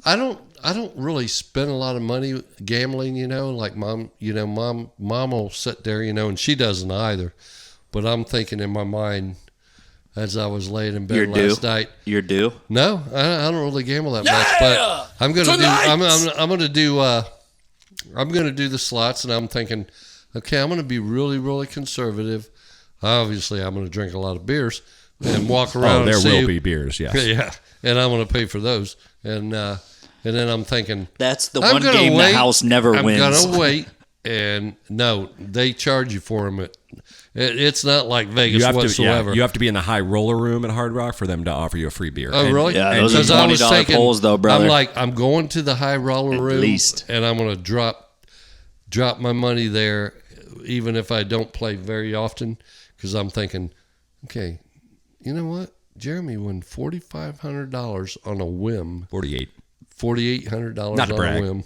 I don't really spend a lot of money gambling, like mom will sit there, and she doesn't either. But I'm thinking in my mind as I was laying in bed last night. You're due? No, I don't really gamble that much, but I'm going to do I'm going to do the slots, and I'm thinking, okay, I'm going to be really, really conservative. Obviously, I'm going to drink a lot of beers and walk around. There will be beers, yes. Yeah, and I'm going to pay for those. And then I'm thinking, that's the one game the house never wins. I'm going to wait. And no, they charge you for them. It's not like Vegas whatsoever. You have to be in the high roller room at Hard Rock for them to offer you a free beer. Oh, really? Yeah, those are $20 pulls, though, brother. I'm going to the high roller room, least. And I'm going to drop my money there, even if I don't play very often, because I'm thinking, okay, you know what? Jeremy won $4,500 on a whim. $4,800 Not to on brag. a whim.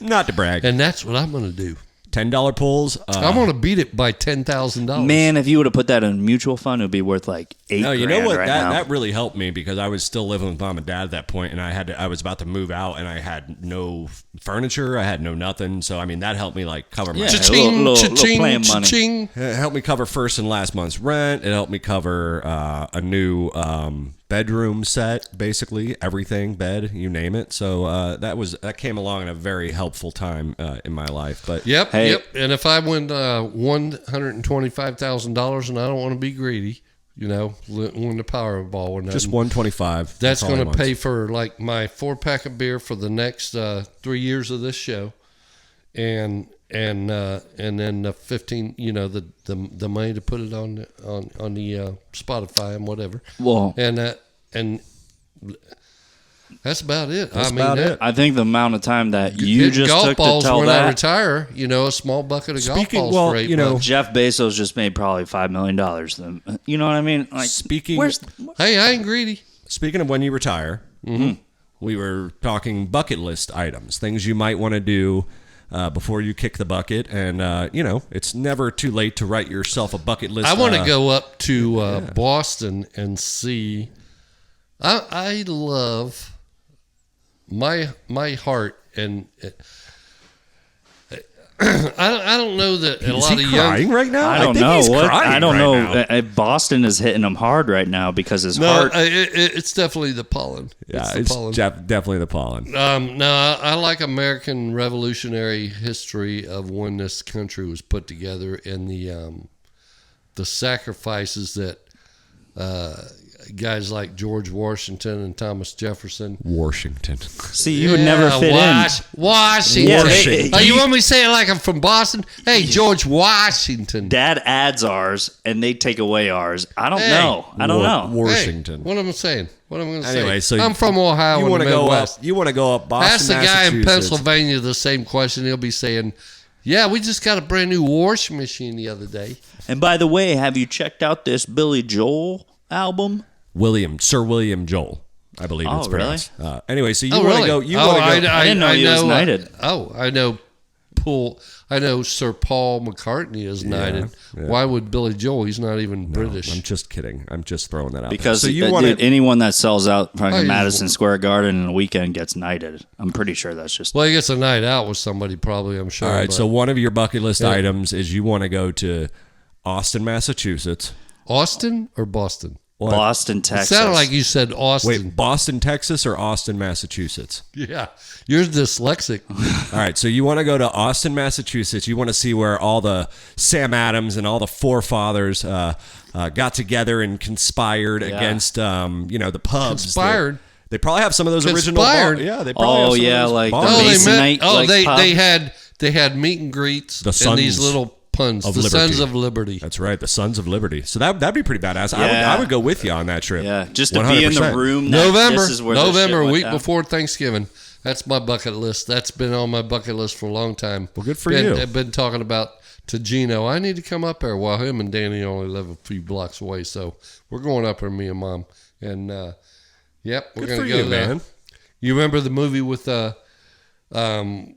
Not to brag. And that's what I'm going to do. $10 pulls. I'm going to beat it by $10,000. Man, if you would have put that in a mutual fund, it would be worth like $8,000. No, you know what? Now. That really helped me because I was still living with mom and dad at that point, and I was about to move out, and I had no furniture, I had no nothing. So I mean, that helped me like cover my Cha-ching, little cha-ching, playing money. cha-ching. It helped me cover first and last month's rent. It helped me cover a new bedroom set, basically everything, bed, you name it. So that came along in a very helpful time in my life. But Yep. And if I win $125,000, and I don't want to be greedy, win the Powerball or nothing, just 125. That's going to pay for like my 4-pack of beer for the next 3 years of this show, and then the 15, the money to put it on the Spotify and whatever. Well, and that's about it. I think the amount of time that you just golf took balls to tell when that. I retire, a small bucket of golf balls for $8. Jeff Bezos just made probably $5 million. You know what I mean? Like, Hey, I ain't greedy. Speaking of when you retire, we were talking bucket list items, things you might want to do before you kick the bucket. And, it's never too late to write yourself a bucket list. I want to go up to Boston and see. I love my heart, and I don't know that a lot of crying right now. I don't know what. I don't know. Boston is hitting him hard right now because his heart. It's definitely the pollen. Yeah, it's the pollen. Definitely the pollen. No, I like American Revolutionary history of when this country was put together and the sacrifices that guys like George Washington and Thomas Jefferson. WaRshington. See, you would never fit in. Washington. You want me to say it like I'm from Boston? Hey, George Washington. Dad adds ours, and they take away ours. I don't know. WaRshington. Hey, what am I saying? What am I going to say? Anyway, so I'm from Ohio. You want to go up? You want to go up Boston, Ask the guy in Massachusetts. Pennsylvania the same question. He'll be saying, "Yeah, we just got a brand new washing machine the other day." And by the way, have you checked out this Billy Joel album? Sir William Joel, I believe it's pronounced. Really? Anyway, so you want to go? I didn't know he was knighted. I know. I know Sir Paul McCartney is knighted. Yeah. Why would Billy Joel? He's not even British. I'm just kidding. I'm just throwing that out. Because there. So you want anyone that sells out from Madison Square Garden in a weekend gets knighted. I'm pretty sure that's just. Well, he gets a night out with somebody, probably. I'm sure. All right. So one of your bucket list items is you want to go to Austin, Massachusetts. Austin or Boston? What? Boston, It Texas. sounded like you said Austin. Wait, Boston, Texas, or Austin, Massachusetts? Yeah, you're dyslexic. All right, so you want to go to Austin, Massachusetts. You want to see where all the Sam Adams and all the forefathers got together and conspired against, the pubs. Conspired? They probably have some of those Conspired? original. They probably have some of those like bars. the Masonite. They had meet and greets The and these Sons little puns. of The Liberty. Sons of Liberty. That's right, the Sons of Liberty. So that'd be pretty badass. Yeah. I would go with you on that trip. Yeah, just to be in the 100%. room. November, this is where this shit a went week down. before Thanksgiving. That's my bucket list. That's been on my bucket list for a long time. Well, good for you. I've been talking about to Gino, I need to come up there. While him and Danny only live a few blocks away, so we're going up there, me and Mom. And we're Good gonna for go you, there. man. You remember the movie with Mel Gibson.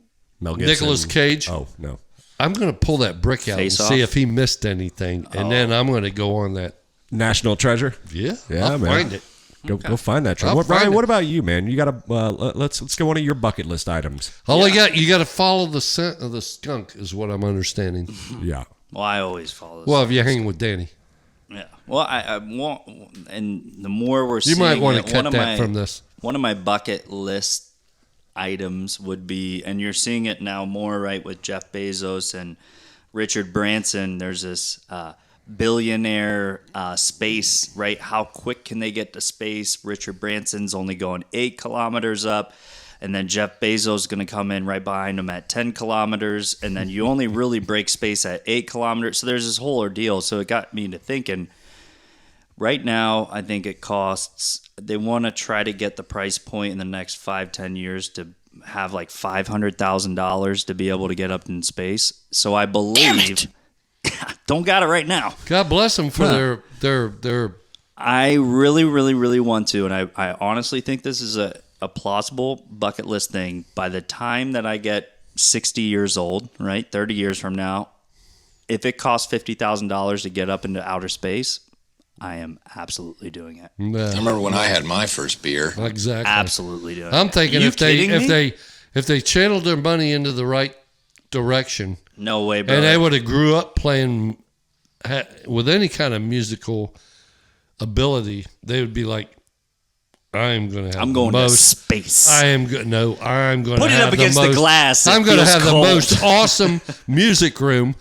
Nicolas Cage? Oh no. I'm going to pull that brick out Face and Off? see if he missed anything, and then I'm going to go on that. National Treasure. Yeah, Yeah, I'll man. find it. Go find that trip. I'll Brian, find what it. about you, man? You got to let's go one of your bucket list items. You got to follow the scent of the skunk, is what I'm understanding. Yeah. Well, I always follow this. Well, if you hang with Danny, Yeah. Well, I want, and the more we're you seeing, might want it, to cut that from this. One of my bucket list items would be, and you're seeing it now more, right, with Jeff Bezos and Richard Branson. There's this billionaire space, right? How quick can they get to space? Richard Branson's only going 8 kilometers up. And then Jeff Bezos is going to come in right behind him at 10 kilometers. And then you only really break space at 8 kilometers. So there's this whole ordeal. So it got me to thinking, right now, I think it costs, they want to try to get the price point in the next 5-10 years to have like $500,000 to be able to get up in space. So I believe, don't got it right now. God bless them for their. I really, really, really want to. And I honestly think this is a plausible bucket list thing. By the time that I get 60 years old, right, 30 years from now, if it costs $50,000 to get up into outer space, I am absolutely doing it. I remember when I had my first beer. Exactly. Absolutely doing it. I'm thinking Are you if kidding me? they channeled their money into the right direction, No way, bro. and they would have grew up playing with any kind of musical ability, they would be like, I'm going to have I'm going the to most. space. I'm going to Put it have up against the most, glass. It I'm going to feels have cold. the most awesome music room.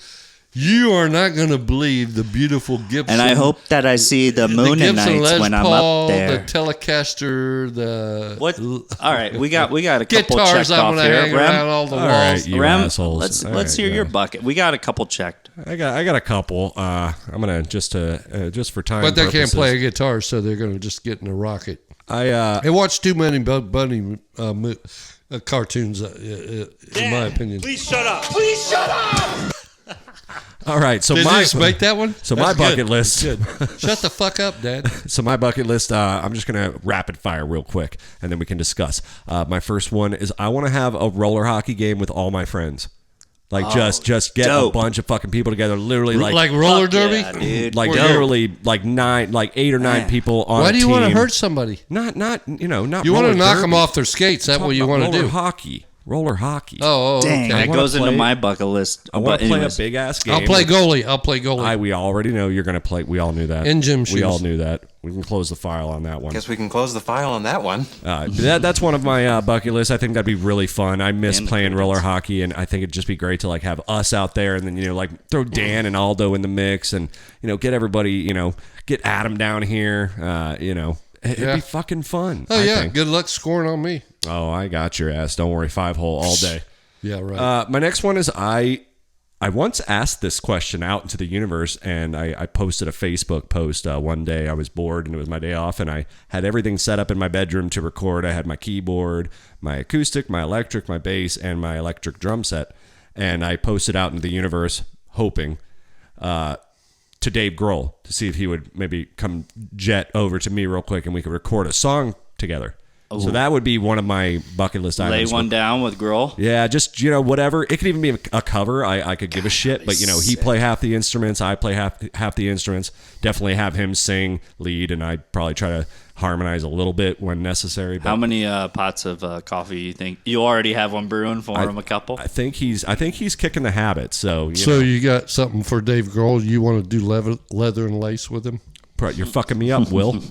You are not going to believe the beautiful Gibson. And I hope that I see the moon at Gibson nights Les when I'm Paul, up there. The Telecaster, the What? All right, we got a couple guitars. checked I'm off going to here. hang around all the All walls. right, you Rem, assholes. let's All let's right, hear your yeah. bucket. We got a couple checked. I got a couple. I'm gonna just for time. But they can't purposes. play a guitar, so they're going to just get in a rocket. I They watch too many Bug Bunny cartoons, in my opinion. Please shut up. Please shut up. all right. So Did you just make that one? So my That's bucket good. list. Shut the fuck up, Dad. So my bucket list. I'm just gonna rapid fire real quick, and then we can discuss. My first one is I want to have a roller hockey game with all my friends. Like just get dope. a bunch of fucking people together. Literally Like roller Fuck derby? yeah, dude. like Where- literally like 8 or 9 people on. Why a do you want to team. hurt somebody? Not not You want roller to knock derby. them off their skates. That's Talk what you about want to roller do. hockey. Roller hockey. Oh, Dang, okay. that wanna goes into play- my bucket list. I want But to play a anyways, big ass game. I'll play goalie. We already know you're going to play. We all knew that. In gym We shoes. all knew that. We can close the file on that one. Guess we can close the file on that one. That's one of my bucket lists. I think that'd be really fun. I miss And playing the roller hockey, and I think it'd just be great to like have us out there, and then like throw Dan and Aldo in the mix, and get everybody, get Adam down here. It'd Yeah. be fucking fun. Oh, I yeah. think. Good luck scoring on me. Oh, I got your ass. Don't worry. 5-hole all day. Yeah, right. My next one is I once asked this question out into the universe, and I posted a Facebook post one day. I was bored, and it was my day off, and I had everything set up in my bedroom to record. I had my keyboard, my acoustic, my electric, my bass, and my electric drum set, and I posted out into the universe, hoping to Dave Grohl to see if he would maybe come jet over to me real quick, and we could record a song together. So that would be one of my bucket list lay items. one down with Grohl. Yeah, just whatever. It could even be a cover. I could give a shit, but he play half the instruments, I play half the instruments. Definitely have him sing lead, and I'd probably try to harmonize a little bit when necessary. But How many pots of coffee you think you already have one brewing for him? A couple. I think he's kicking the habit. So So you got something for Dave Grohl? You want to do leather and lace with him? You're fucking me up, Will.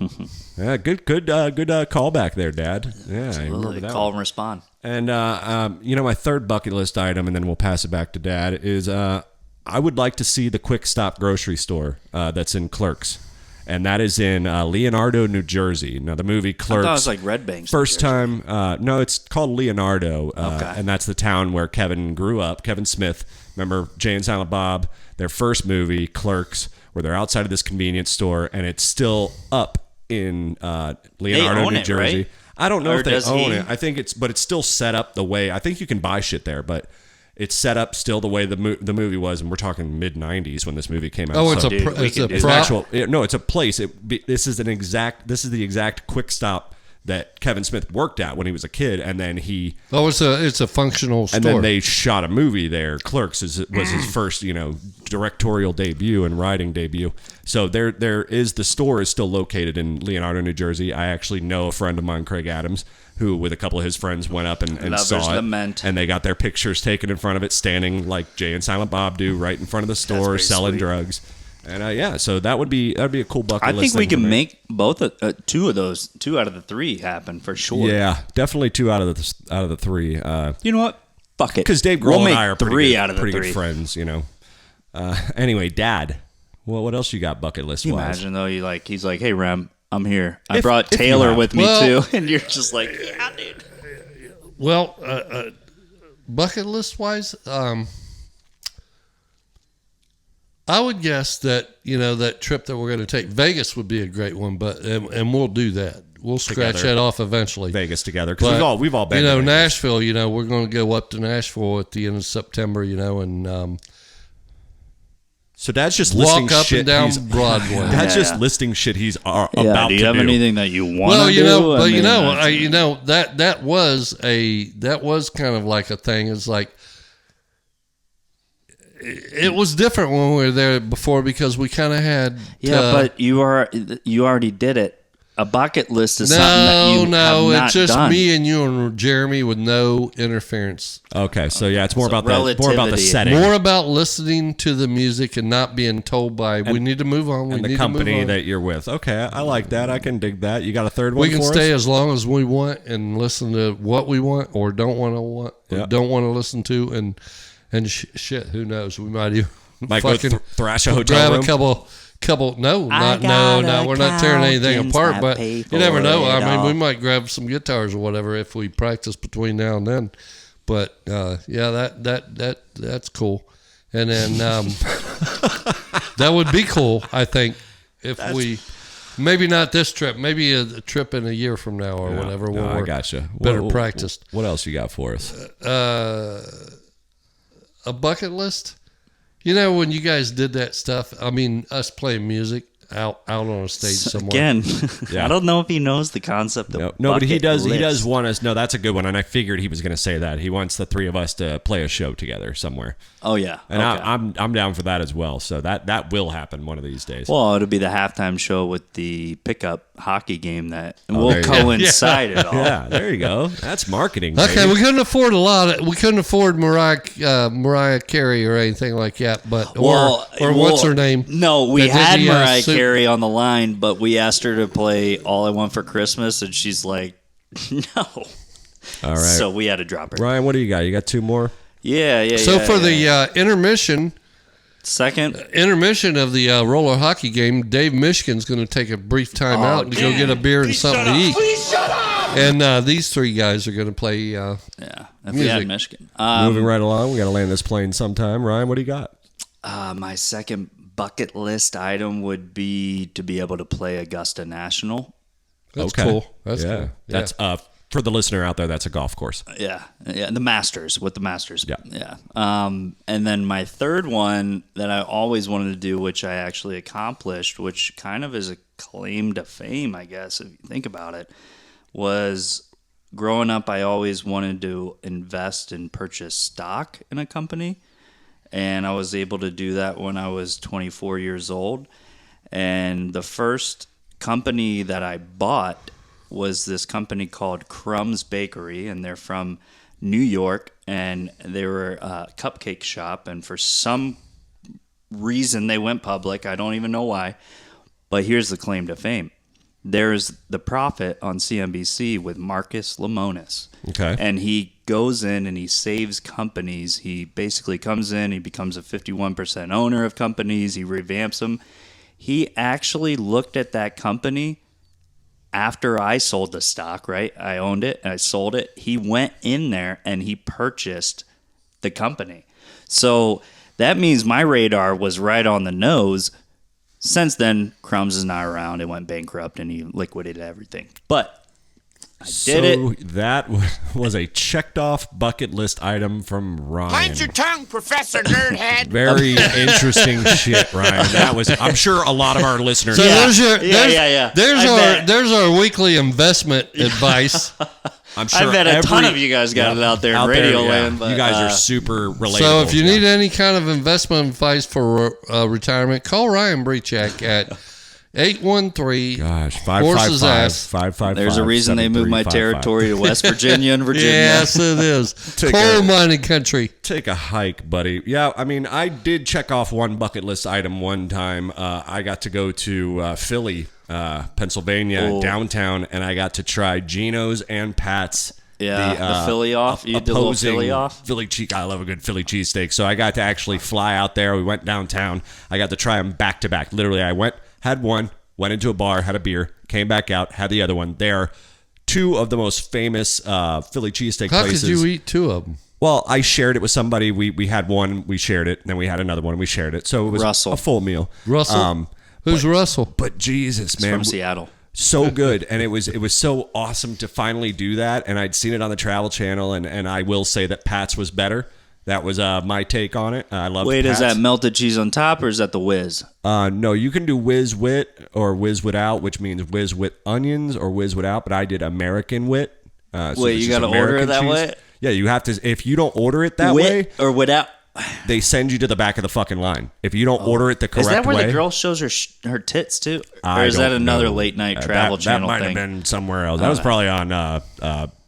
Yeah, good callback there, Dad. Yeah, I remember that. Call and respond. And my third bucket list item, and then we'll pass it back to Dad, is I would like to see the Quick Stop grocery store that's in Clerks. And that is in Leonardo, New Jersey. Now, the movie Clerks. I thought it was like Red Bank. First time. No, it's called Leonardo. Okay. And that's the town where Kevin grew up. Kevin Smith. Remember Jay and Silent Bob? Their first movie, Clerks, where they're outside of this convenience store, and it's still up in Leonardo, New Jersey. Right? I don't know Or if they does own he? it. I think it's still set up the way. I think you can buy shit there, but it's set up still the way the movie was, and we're talking mid '90s when this movie came out. Oh, it's So a actual. No, it's a place. This is the exact Quick Stop that Kevin Smith worked at when he was a kid, and then he. Oh, it's a functional store. And then they shot a movie there. Clerks was his first, directorial debut and writing debut. So there is the store is still located in Leonardo, New Jersey. I actually know a friend of mine, Craig Adams, who with a couple of his friends went up and saw it, lament. and they got their pictures taken in front of it, standing like Jay and Silent Bob do, right in front of the store, selling drugs. And so that'd be a cool bucket list. I think we thing can to make both two out of the three happen for sure. Yeah, definitely 2 out of the 3. You know what? Fuck it. Because Dave Grohl we'll and I are three out of the pretty three. good friends, Anyway, Dad, well, what else you got bucket list Can you wise? imagine though? He's like, hey Rem, I'm here. I If brought you Taylor have- with me Well- too, and you're just like, yeah, dude. Well, bucket list wise, I would guess that that trip that we're going to take, Vegas would be a great one, but and we'll do that. We'll scratch Together. that off eventually. Vegas together, because But, we've all been. to Vegas. Nashville. We're going to go up to Nashville at the end of September. And So Dad's just listing walk up shit and down he's- Broadway. Dad's Yeah. just listing shit he's about Do you to have do. anything that you want Well, to do? that was kind of like a thing. It's like it was different when we were there before because we kind of had. but you already did it. A bucket list is something that you have not it's just done. me and you and Jeremy with no interference. Okay, so yeah, it's more So about the relativity. setting More about listening to the music and not being told by we need to move on. We and need the to move company on. that you're with. Okay, I like that. I can dig that. You got a third one We can for stay us? as long as we want and listen to what we want or don't want or Yeah. don't want to listen to and shit. Who knows? We might even Might go fucking thrash a hotel grab room. a couple. No, I no. got We're not tearing anything accountants apart. that But pay you for never know. it I mean, all. we might grab some guitars or whatever if we practice between now and then. But that's cool. And then that would be cool. I think if we maybe not this trip, maybe a trip in a year from now or whatever. No, when I we're gotcha. better practiced. What else you got for us? A bucket list. When you guys did that stuff, I mean, us playing music out on a stage somewhere. Again, Yeah. I don't know if he knows the concept of No, but he bucket does. He list. does want us. No, that's a good one. And I figured he was going to say that he wants the 3 of us to play a show together somewhere. Oh yeah, And okay. I'm down for that as well. So that will happen one of these days. Well, it'll be the halftime show with the pickup hockey game that there will you go. coincide it all. Yeah, there you go. That's marketing. Okay, baby. we couldn't afford a lot. We couldn't afford Mariah Carey or anything like that. But or what's her name? No, we That did had the, Mariah soup- Carey on the line, but we asked her to play "All I Want for Christmas," and she's like, "No." All right. So we had to drop her. Ryan, what do you got? You got 2 more? Yeah. So for yeah. the intermission second, of the roller hockey game, Dave Michigan's going to take a brief time out to go get a beer and something to eat. Please shut up! And these 3 guys are going to play. yeah, if we had Music. Michigan. Moving right along. We got to land this plane sometime. Ryan, what do you got? My second bucket list item would be to be able to play Augusta National. That's cool. That's yeah. cool. Yeah. That's for the listener out there. That's a golf course. Yeah, the Masters with the Masters. Yeah. And then my third one that I always wanted to do, which I actually accomplished, which kind of is a claim to fame, I guess, if you think about it, was growing up. I always wanted to invest and purchase stock in a company, and I was able to do that when I was 24 years old. And the first company that I bought was this company called Crumbs Bakery, and they're from New York, and they were a cupcake shop, and for some reason they went public. I don't even know why, But here's the claim to fame. There's The Prophet on CNBC with Marcus Lemonis. Okay. And he goes in and he saves companies. He basically comes in, he becomes a 51% owner of companies, he revamps them. He actually looked at that company after I sold the stock, right? I owned it and I sold it. He went in there and he purchased the company. So that means my radar was right on the nose. Since then, Crumbs is not around. It went bankrupt and he liquidated everything. But I did it. So that was a checked off bucket list item from Ryan. Mind your tongue, Professor Nerdhead. Very interesting shit, Ryan. That was. I'm sure a lot of our listeners. So Yeah. There's our weekly investment advice. I'm sure I bet a ton of you guys got it out there in radio land. But, you guys are super relatable. So if you need any kind of investment advice for retirement, call Ryan Brechak at 813. Gosh, Horse's ass. 555. there's a reason they moved my territory to West Virginia and Virginia. Yes, it is. Coal mining country. Take a hike, buddy. Yeah, I mean, I did check off one bucket list item one time. I got to go to Philly, Pennsylvania, downtown, and I got to try Gino's and Pat's. Yeah, the Philly off. You did a little Philly off? Philly cheese. I love a good Philly cheesesteak. So I got to actually fly out there. We went downtown. I got to try them back to back. Literally, I had one, went into a bar, had a beer, came back out, had the other one. They are two of the most famous Philly cheesesteak places. How could you eat two of them? Well, I shared it with somebody. We had one, we shared it, and then we had another one, and we shared it. So it was Russell. a full meal. Russell? Who's Russell? But Jesus, man. From Seattle. So good, and it was so awesome to finally do that. And I'd seen it on the Travel Channel, and I will say that Pat's was better. That was my take on it. I love. Wait, Pat's. is that melted cheese on top or is that the whiz? No, you can do whiz wit or whiz without, which means whiz with onions or whiz without. But I did American wit. So Wait, it's you just got to order it American that cheese. way? Yeah, you have to. If you don't order it that way, Or without? they send you to the back of the fucking line. If you don't order it the correct Is that where way, the girl shows her tits too? Or I is that don't another know. late night travel channel That might thing? have been somewhere else. That was probably on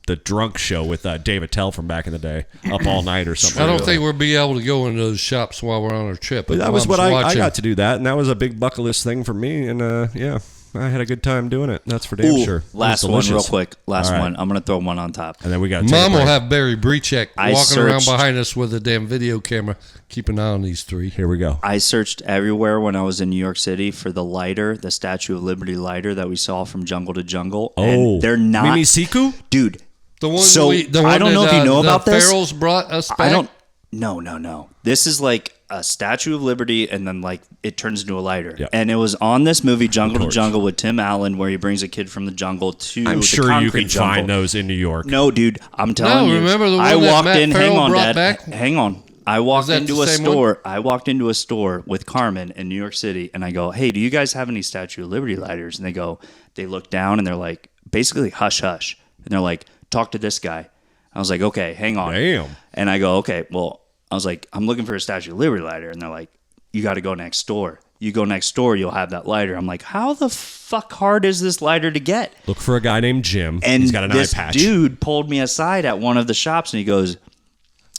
the Drunk Show with Dave Attell from back in the day, Up All Night or something. I don't think we'll be able to go into those shops while we're on our trip. But that was what I watching. got to do that, and that was a big bucket list thing for me. And yeah, I had a good time doing it. That's for damn sure. It was Last one, delicious. real quick. Last All right. one. I'm going to throw one on top. And then we got Mom will have Barry Brechak I walking around searched- behind us with a damn video camera. Keep an eye on these three. Here we go. I searched everywhere when I was in New York City for the lighter, the Statue of Liberty lighter that we saw from Jungle to Jungle. Oh, and they're not. Mimi Siku? Dude. The one, So, the one I don't know that, if you know the about this. Farrell's brought us back. I don't. No. This is like a Statue of Liberty, and then like it turns into a lighter. Yeah. And it was on this movie Jungle to Jungle with Tim Allen, where he brings a kid from the jungle to I'm the sure you concrete can jungle. find those in New York. No, dude, I'm telling you. remember the one I that walked Matt in. Farrell Hang on, brought Dad. back? Hang on. I walked that into the a same store. one? I walked into a store with Carmen in New York City, and I go, "Hey, do you guys have any Statue of Liberty lighters?" And they look down, and they're like, basically, hush, hush, and they're like, "Talk to this guy." I was like, "Okay, hang on." Damn. And I go, "Okay, well," I was like, "I'm looking for a Statue of Liberty lighter," and they're like, "You got to go next door. You go next door, you'll have that lighter." I'm like, "How the fuck hard is this lighter to get?" Look for a guy named Jim. And He's got an eye this patch. dude pulled me aside at one of the shops, and he goes,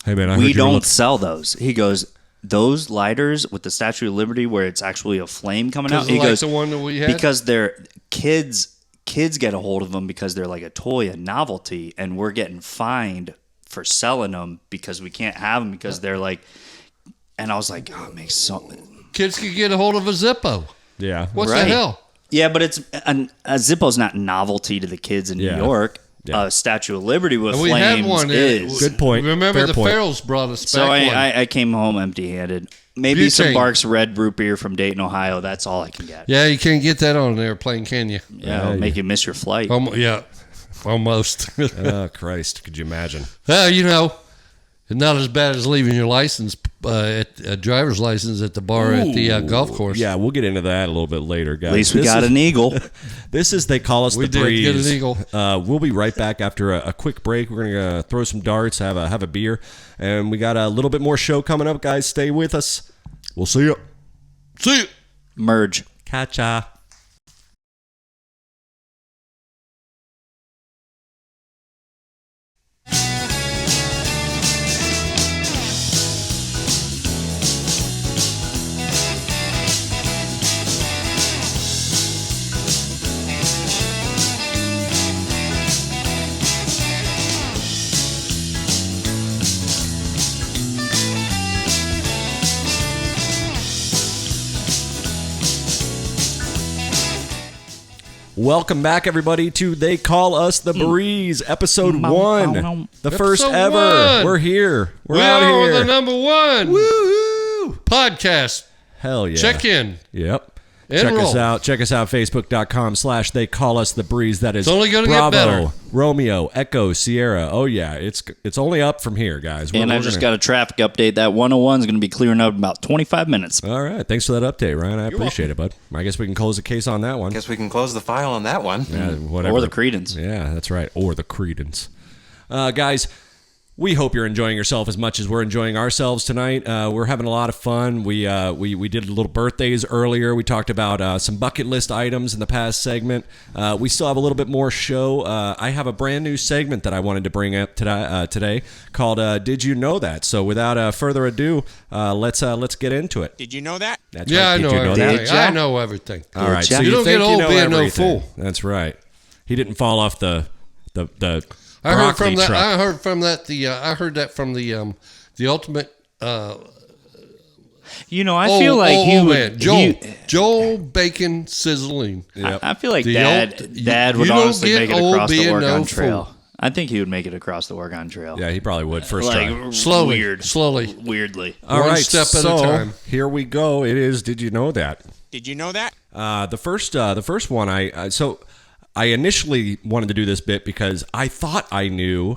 Hey man, I heard "We you were don't looking- sell those." He goes, "Those lighters with the Statue of Liberty where it's actually a flame coming out." He like goes, the one that we had? because they're kids get a hold of them because they're like a toy, a novelty, and we're getting fined for selling them because we can't have them because they're like. And I was like, "Oh, it makes so." Kids could get a hold of a Zippo. Yeah. What Right. the hell? Yeah, but it's a Zippo's not novelty to the kids in Yeah. New York. Yeah. A Statue of Liberty with And we flames had one. is. Good point. Remember Fair the point. Farrells brought us back So one. I came home empty-handed. Maybe some Butane. Barks Red Root Beer from Dayton, Ohio. That's all I can get. Yeah, you can't get that on an airplane, can you? Yeah, it'll make you miss your flight. Yeah, almost. Oh Christ! Could you imagine? Well, you know, not as bad as leaving your license, a driver's license at the bar at the golf course. Yeah, we'll get into that a little bit later, guys. At least we This got is- an eagle. This is They Call Us We the did Breeze. get an eagle. We'll be right back after a quick break. We're gonna throw some darts, have a beer, and we got a little bit more show coming up, guys. Stay with us. We'll see you. See you. Merge. Catcha. Welcome back, everybody, to They Call Us the Breeze, episode 1. The first Episode ever. 1. We're here. We're We out are here. the number 1 Woo! podcast. Hell yeah. Check in. Yep. And roll. Check us out, Facebook.com/They Call Us the Breeze. That is It's only gonna get Bravo, better. Romeo, Echo, Sierra. Oh, yeah. It's only up from here, guys. And I just got a traffic update. That 101 is going to be clearing up in about 25 minutes. All right. Thanks for that update, Ryan. I appreciate it, bud. I guess we can close the case on that one. Guess we can close the file on that one. Yeah, whatever. Or the Credence. Yeah, that's right. Or the Credence. Guys, we hope you're enjoying yourself as much as we're enjoying ourselves tonight. We're having a lot of fun. We did little birthdays earlier. We talked about some bucket list items in the past segment. We still have a little bit more show. I have a brand new segment that I wanted to bring up today called "Did You Know That?" So without further ado, let's get into it. Did you know that? That's Yeah, right. I Did know you know everything. that? I know everything. All right. So You you don't think get old you know being no everything. fool. That's right. He didn't fall off the I heard from broccoli that. truck. I heard from that. I heard that from the ultimate. You know, I feel like he would. man. Joel Bacon Sizzling. I feel like The Dad you would don't honestly get make it old across the being Oregon no Trail. fool. I think he would make it across the Oregon Trail. Yeah, he probably would first like try. Slowly. weirdly. All One right, step at a so time. here we go. It is. Did you know that? Did you know that? The first one. I initially wanted to do this bit because I thought I knew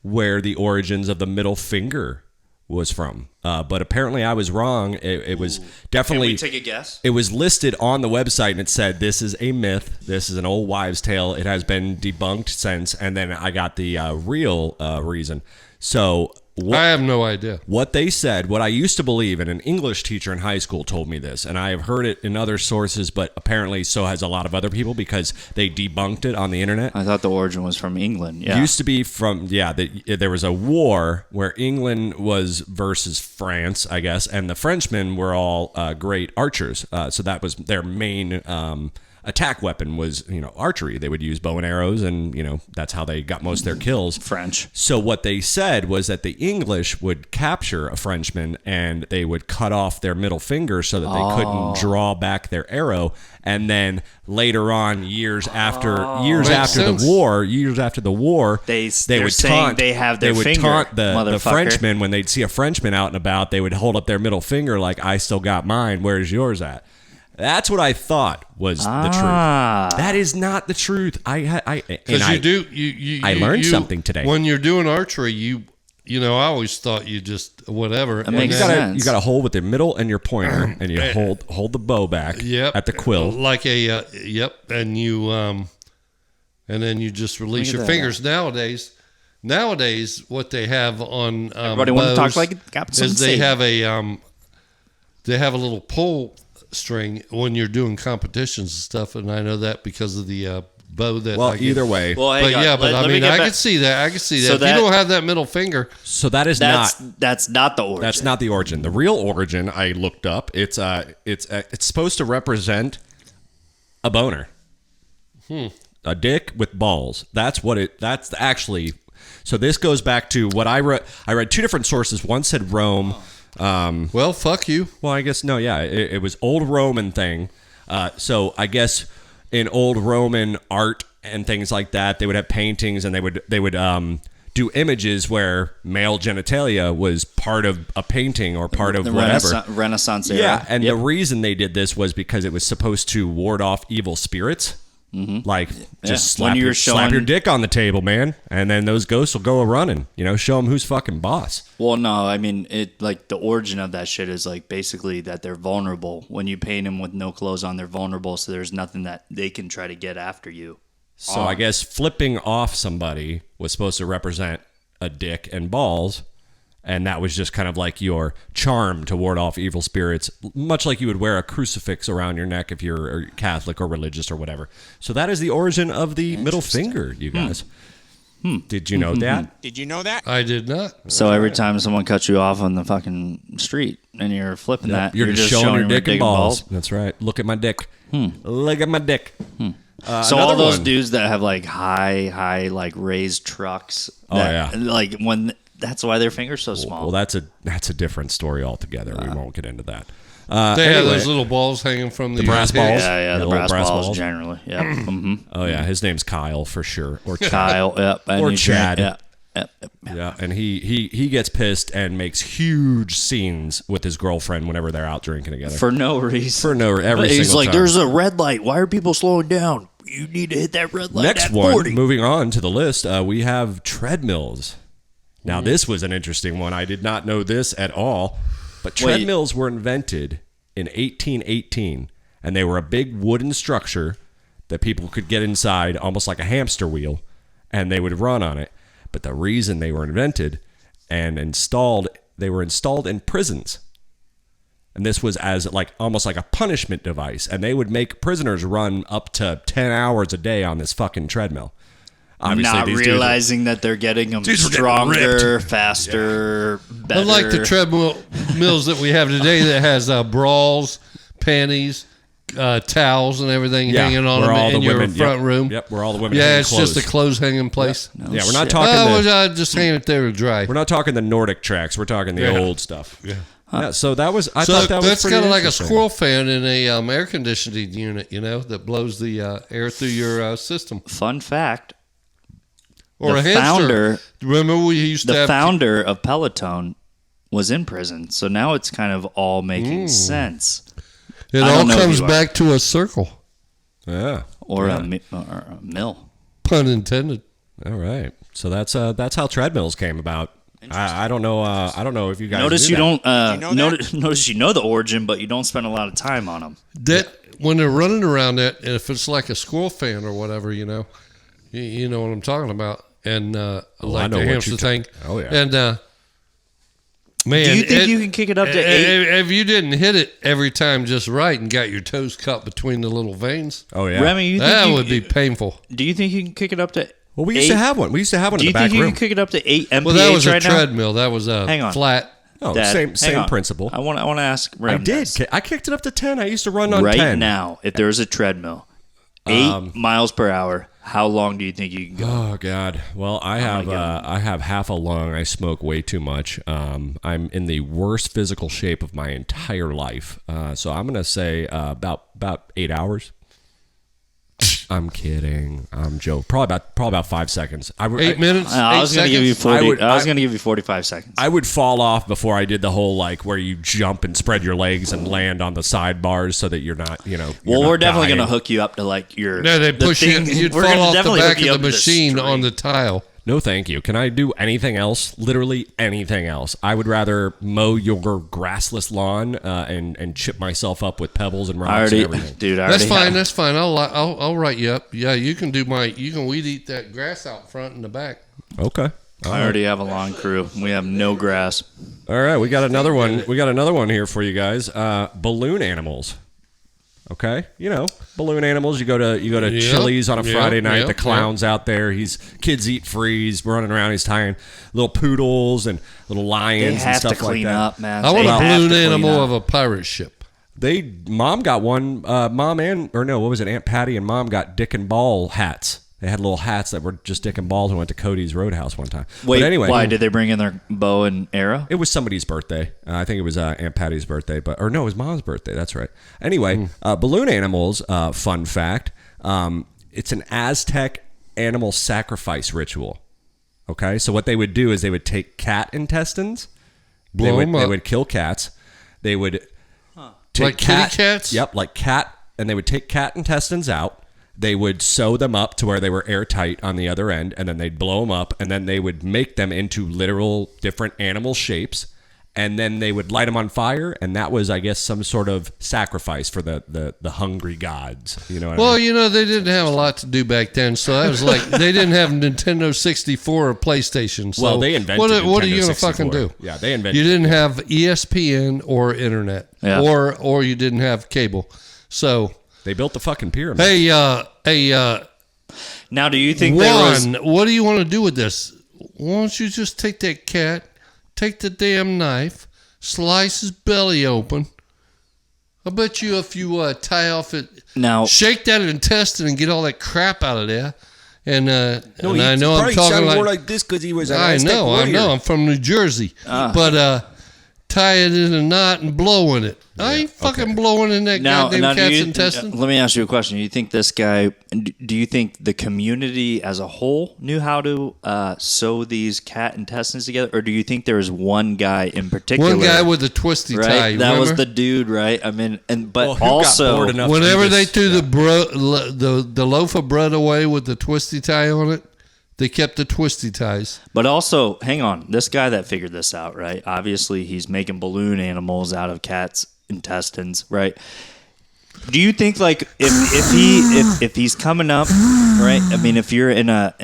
where the origins of the middle finger was from, but apparently I was wrong. It was definitely. Can we take a guess? It was listed on the website and it said this is a myth. This is an old wives' tale. It has been debunked since, and then I got the real reason. So. I have no idea. What they said, what I used to believe, and an English teacher in high school told me this, and I have heard it in other sources, but apparently so has a lot of other people because they debunked it on the internet. I thought the origin was from England. Yeah. Used to be from, there was a war where England was versus France, I guess, and the Frenchmen were all great archers. So that was their main attack weapon was, archery. They would use bow and arrows, and, that's how they got most of their kills. French. So what they said was that the English would capture a Frenchman and they would cut off their middle finger so that they couldn't draw back their arrow. And then later on, years after sense. the war, They're would saying taunt. they have their would finger, taunt the motherfucker. Frenchmen when they'd see a Frenchman out and about. They would hold up their middle finger like, "I still got mine. Where's yours at?" That's what I thought was the truth. That is not the truth. I learned something today. When you're doing archery, I always thought you just whatever. That makes You sense. got to hold with the middle and your pointer, and you hold the bow back at the quill. like a and you and then you just release your fingers. Nowadays, what they have on Everybody want to talk bows like got some is they say. have a little pull string when you're doing competitions and stuff, and I know that because of the bow that. Well, I get. either way. Well, hang on. I mean, I could see that. I could see that. So If you don't have that middle finger, So that's not the origin. That's not the origin. The real origin I looked up. It's supposed to represent a boner, a dick with balls. That's actually. So this goes back to what I read. I read two different sources. One said Rome. well, fuck you. Well, I guess no. Yeah, it was old Roman thing. So I guess in old Roman art and things like that, they would have paintings and they would do images where male genitalia was part of a painting or part of the whatever. Renaissance era. Yeah, and the reason they did this was because it was supposed to ward off evil spirits. Mm-hmm. Like, just slap your dick on the table, man, and then those ghosts will go a-running. Show them who's fucking boss. Well, no, I mean, the origin of that shit is like basically that they're vulnerable. When you paint them with no clothes on, they're vulnerable, so there's nothing that they can try to get after you. So I guess flipping off somebody was supposed to represent a dick and balls, and that was just kind of like your charm to ward off evil spirits, much like you would wear a crucifix around your neck if you're Catholic or religious or whatever. So that is the origin of the middle finger, you guys. Did you know that? Did you know that? I did not. So every time someone cuts you off on the fucking street and you're flipping that, You're just showing your dick and balls. That's right. Look at my dick. Look at my dick. So all those dudes that have like high like raised trucks. Like when that's why their fingers so small. Well, that's a different story altogether. We won't get into that. They have those little balls hanging from the brass pins. balls. Yeah, the little brass balls balls. generally. Yeah. Mm-hmm. Oh yeah, his name's Kyle for sure, or Kyle. Yep. And Or you Chad. drink- Yep. Yeah, and he gets pissed and makes huge scenes with his girlfriend whenever they're out drinking together. For no reason. Every He's single like, time. there's a red light. Why are people slowing down? You need to hit that red light Next at one, 40. moving on to the list, we have treadmills. Now, this was an interesting one. I did not know this at all. But treadmills were invented in 1818, and they were a big wooden structure that people could get inside, almost like a hamster wheel, and they would run on it. But the reason they were invented and installed, they were installed in prisons. And this was as like almost like a punishment device. And they would make prisoners run up to 10 hours a day on this fucking treadmill. Obviously, Not these realizing that they're getting them dudes were getting stronger, faster, better. Unlike the treadmills that we have today that has bras, panties, towels, and everything hanging on them in your front room. Yep, where all the women Yeah, hang it's clothes. just a clothes hanging place. No Yeah, we're not shit. talking Just hanging it there to dry. we're not talking the Nordic tracks. We're talking the old stuff. Yeah. Yeah, so that was I So thought that was that's pretty kind of like a interesting. squirrel fan in a air conditioning unit, that blows the air through your system. Fun fact. Or The a hamster. founder- Remember we used to The have founder of Peloton was in prison. So now it's kind of all making sense. It I all don't know if comes you are. back to a circle. Yeah. Or a mill. Pun intended. All right. So that's how treadmills came about. I don't know. I don't know if you guys Notice knew you that. don't. Notice you know the origin, but you don't spend a lot of time on them. That when they're running around that, and if it's like a squirrel fan or whatever, you know what I'm talking about, and I like know the what hamster you're thing. Oh, yeah. And man, Do you think you can kick it up to 8? If you didn't hit it every time just right and got your toes caught between the little veins, Oh yeah. Remy, you that think would be painful. Do you think you can kick it up to? Well, we used to have one. We used to have one Do in you the back think you room. can kick it up to 8 mph Well, that was a right now? treadmill. That was a Hang on. flat. Oh, Dad, same hang on. principle. I want to ask. I Rem did. this. I kicked it up to 10. I used to run on right 10. now. If there was a treadmill, 8 miles per hour, how long do you think you can go? Oh God! Well, I have half a lung. I smoke way too much. I'm in the worst physical shape of my entire life. So I'm gonna say about 8 hours. I'm kidding. I'm joking. Probably about 5 seconds. 8 minutes. I was going to give you 40. I was I- going to give you 45 seconds. I would fall off before I did the whole like where you jump and spread your legs and land on the sidebars so that you're not Well, we're definitely going to hook you up to like your. No, they the push you. thing- You'd we're fall gonna off the definitely back hook you of up the to machine on the string. tile. No, thank you. Can I do anything else? Literally anything else. I would rather mow your grassless lawn and chip myself up with pebbles and rocks and everything. Dude, I That's already fine. have- That's fine. I'll write you up. Yeah, you can do you can weed eat that grass out front and the back. Okay. I already have a lawn crew. We have no grass. All right, we got another one. We got another one here for you guys. Balloon animals. Okay, balloon animals. You go to Yep, Chili's on a Friday night. yep, The clown's out there. Kids eat free. He's running around. He's tying little poodles and little They lions and have to stuff like clean that. up, man. I want They a have to balloon clean animal up. of a pirate ship. Mom got one. Mom what was it? Aunt Patty and Mom got Dick and Ball hats. They had little hats that were just Dick and Balls and went to Cody's Roadhouse one time. Wait, but anyway, why did they bring in their bow and arrow? It was somebody's birthday. I think it was Aunt Patty's birthday, no, it was Mom's birthday. That's right. Anyway, balloon animals. Fun fact: it's an Aztec animal sacrifice ritual. Okay, so what they would do is they would take cat intestines. They would kill cats. They would take Like kitty cats? Yep, like cat, and they would take cat intestines out. They would sew them up to where they were airtight on the other end, and then they'd blow them up, and then they would make them into literal different animal shapes, and then they would light them on fire, and that was, I guess, some sort of sacrifice for the hungry gods. You know what I mean? Well, they didn't have a lot to do back then, so that was like they didn't have Nintendo 64 or PlayStation. So Well, they invented what are Nintendo you gonna 64. fucking do? Yeah, they invented You didn't have ESPN or internet, Yeah. or you didn't have cable. So They built the fucking pyramid. hey, Now, do you think there was? what do you want to do with this? Why don't you just take that cat, take the damn knife, slice his belly open. I bet you if you tie off it, Now, shake that intestine and get all that crap out of there. And, and he I know I'm probably talking sounded like, more like this because he was an I Aztec know, warrior. I'm from New Jersey. But tie it in a knot and blow in it. I ain't fucking blowing in that goddamn cat's intestine. Let me ask you a question. Do you think this guy, do you think the community as a whole knew how to sew these cat intestines together? Or do you think there was one guy in particular? One guy with a twisty right? tie. That was remember? the dude, right? I mean, but Who got also, bored enough to Whenever do they this? threw the loaf of bread away with the twisty tie on it, they kept the twisty ties. but also, hang on, this guy that figured this out, right? Obviously, he's making balloon animals out of cats' intestines, right? Do you think like if he's coming up, right? I mean, if you're in a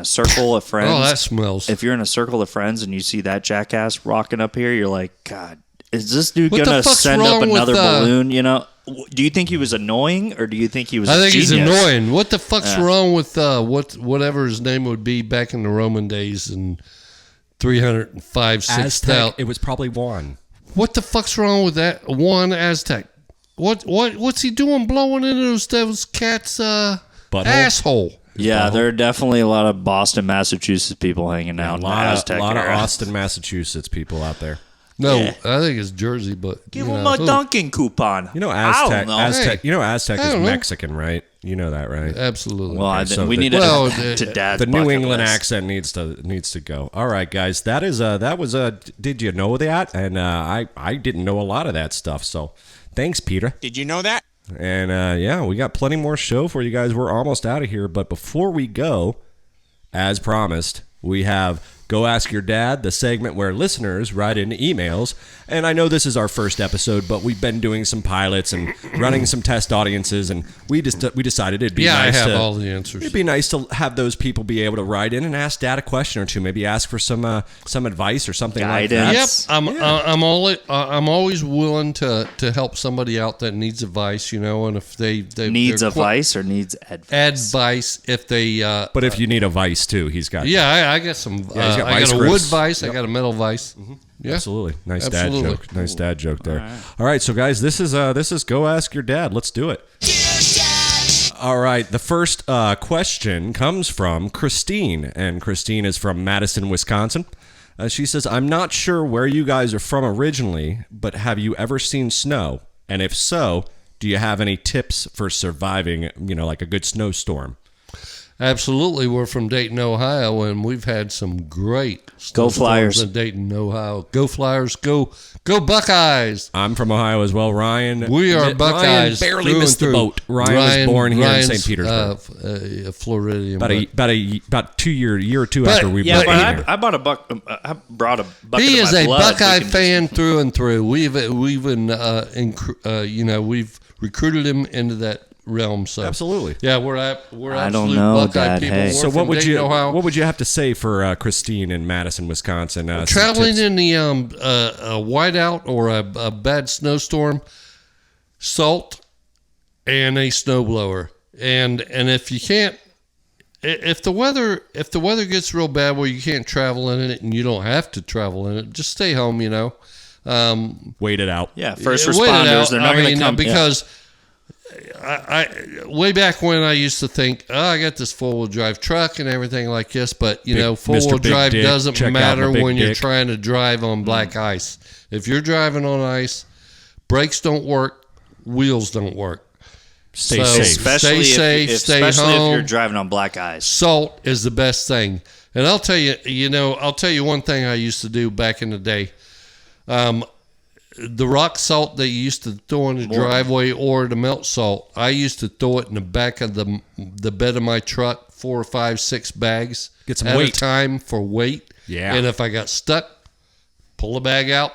circle of friends, Oh, that smells. if you're in a circle of friends and you see that jackass rocking up here, you're like, God, is this dude What the gonna fuck's send up wrong with, another balloon? You know? Do you think he was annoying, or do you think he was? I think he's he's annoying. What the fuck's wrong with whatever his name would be back in the Roman days in 305, 6,000? Aztec, it was probably Juan. What the fuck's wrong with that one Aztec? What's he doing blowing into those cats' asshole? Yeah, there are definitely a lot of Boston, Massachusetts people hanging out. A lot, in the Aztec of era. Austin, Massachusetts people out there. No, Yeah. I think it's Jersey, but Give you him know, a Dunkin' coupon. You know I Aztec. don't know. Aztec. Hey, You know Aztec I is don't know. Mexican, right? You know that, right? Absolutely. Well, so we the- need well, to Dad's The New bucket England list. accent needs to go. All right, guys, that was a. Did you know that? And I didn't know a lot of that stuff. So thanks, Peter. Did you know that? And yeah, we got plenty more show for you guys. We're almost out of here, but before we go, as promised, we have Go Ask Your Dad, the segment where listeners write in emails. And I know this is our first episode, but we've been doing some pilots and running some test audiences, and we decided it'd be nice I have to, all the answers. It'd be nice to have those people be able to write in and ask Dad a question or two, maybe ask for some advice or something like that. Guidance. Yep, I'm always willing to help somebody out that needs advice, you know, and if they Needs they're advice or needs advice? advice if they But if you need a vice too, he's got. I got some he's got I vice got a wood grips. vice, I got a metal vice. Yeah. Absolutely. Nice Absolutely. dad joke. Nice dad joke there. All right, so guys, this is Go Ask Your Dad. Let's do it. All right, the first question comes from Christine, and Christine is from Madison, Wisconsin. She says, I'm not sure where you guys are from originally, but have you ever seen snow? And if so, do you have any tips for surviving, like a good snowstorm? Absolutely. We're from Dayton, Ohio, and we've had some great Go snowstorms Flyers. in Dayton, Ohio. Go Flyers. Go Buckeyes. I'm from Ohio as well, Ryan. We are Buckeyes. Ryan barely through missed and the through. boat. Ryan was born here in St. Ryan's, Petersburg. Floridian. About 2 year or two But- after we Yeah, moved but here. I brought a I brought a bucket He of is my a blood. Buckeye We can fan through and through. We've recruited him into that realm. So Absolutely. yeah, we're I absolute don't know, Buckeye Dad. people. Hey. We're So from Dayton, Ohio. what would you have to say for Christine in Madison, Wisconsin? Some Traveling tips? in the a whiteout or a bad snowstorm, salt and a snowblower, and if you can't, if the weather gets real bad where you can't travel in it and you don't have to travel in it, just stay home. Wait it out. Yeah, first Wait it out. responders. They're not going to come because. I way back when I used to think, I got this 4-wheel drive truck and everything like this, but Big- 4-wheel Mr. Big drive Dick, doesn't check out matter my big when you're dick. trying to drive on black ice. If you're driving on ice, brakes don't work, wheels don't work. Stay So- safe. Especially Stay safe, stay especially if home. you're driving on black ice. Salt is the best thing. And I'll tell you one thing I used to do back in the day. The rock salt that you used to throw in the driveway or the melt salt, I used to throw it in the back of the bed of my truck, 4 or 5, 6 bags Get some at weight. a time for weight. Yeah. And if I got stuck, pull the bag out,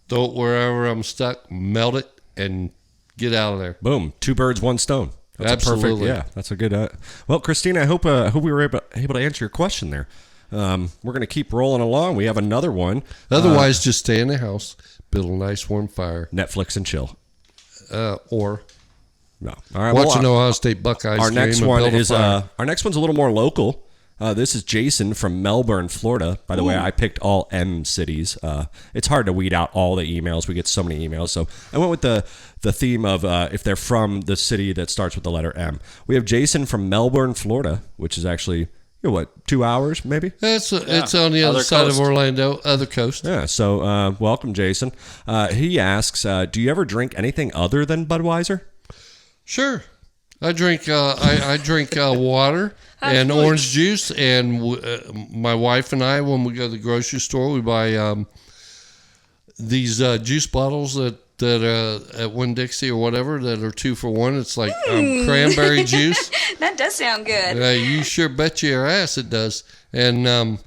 throw it wherever I'm stuck, melt it, and get out of there. Boom. 2 birds, 1 stone. That's Absolutely. A perfect. Yeah, that's a good. Well, Christine, I hope we were able to answer your question there. We're going to keep rolling along. We have another one. Otherwise, just stay in the house, build a nice warm fire, Netflix and chill. or No. All right. watch well, an Ohio State Buckeyes our game next and one build a is fire. our next one's a little more local. This is Jason from Melbourne, Florida. By the way, I picked all M cities. It's hard to weed out all the emails. We get so many emails, so I went with the theme of if they're from the city that starts with the letter M. We have Jason from Melbourne, Florida, which is actually what, 2 hours maybe? It's on the other side of Orlando, other coast. Yeah. So welcome, Jason. He asks, do you ever drink anything other than Budweiser? Sure. I drink water and orange juice, and my wife and I, when we go to the grocery store, we buy these juice bottles that at Winn-Dixie or whatever that are 2 for $1. It's like cranberry juice. That does sound good. You sure bet your ass it does. And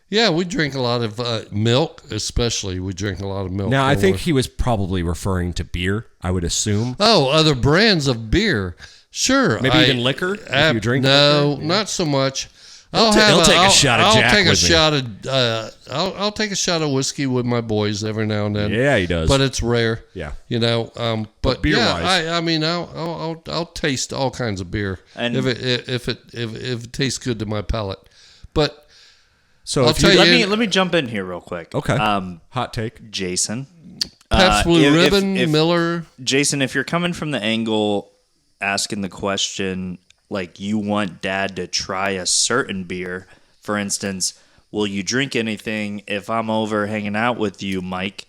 we drink a lot of milk, especially. We drink a lot of milk. Now, I think he was probably referring to beer, I would assume. Oh, other brands of beer. Sure. Maybe even liquor? If you drink no, liquor? not so much. He'll take a shot of Jack with me. I'll take a shot of whiskey with my boys every now and then. Yeah, he does. But it's rare. Yeah. But beer-wise. I'll taste all kinds of beer And if it tastes good to my palate. But So I'll tell you, let me jump in here real quick. Okay. Hot take. Jason. Pabst Blue Ribbon, if Miller. Jason, if you're coming from the angle asking the question, like you want Dad to try a certain beer, for instance, will you drink anything if I'm over hanging out with you, Mike?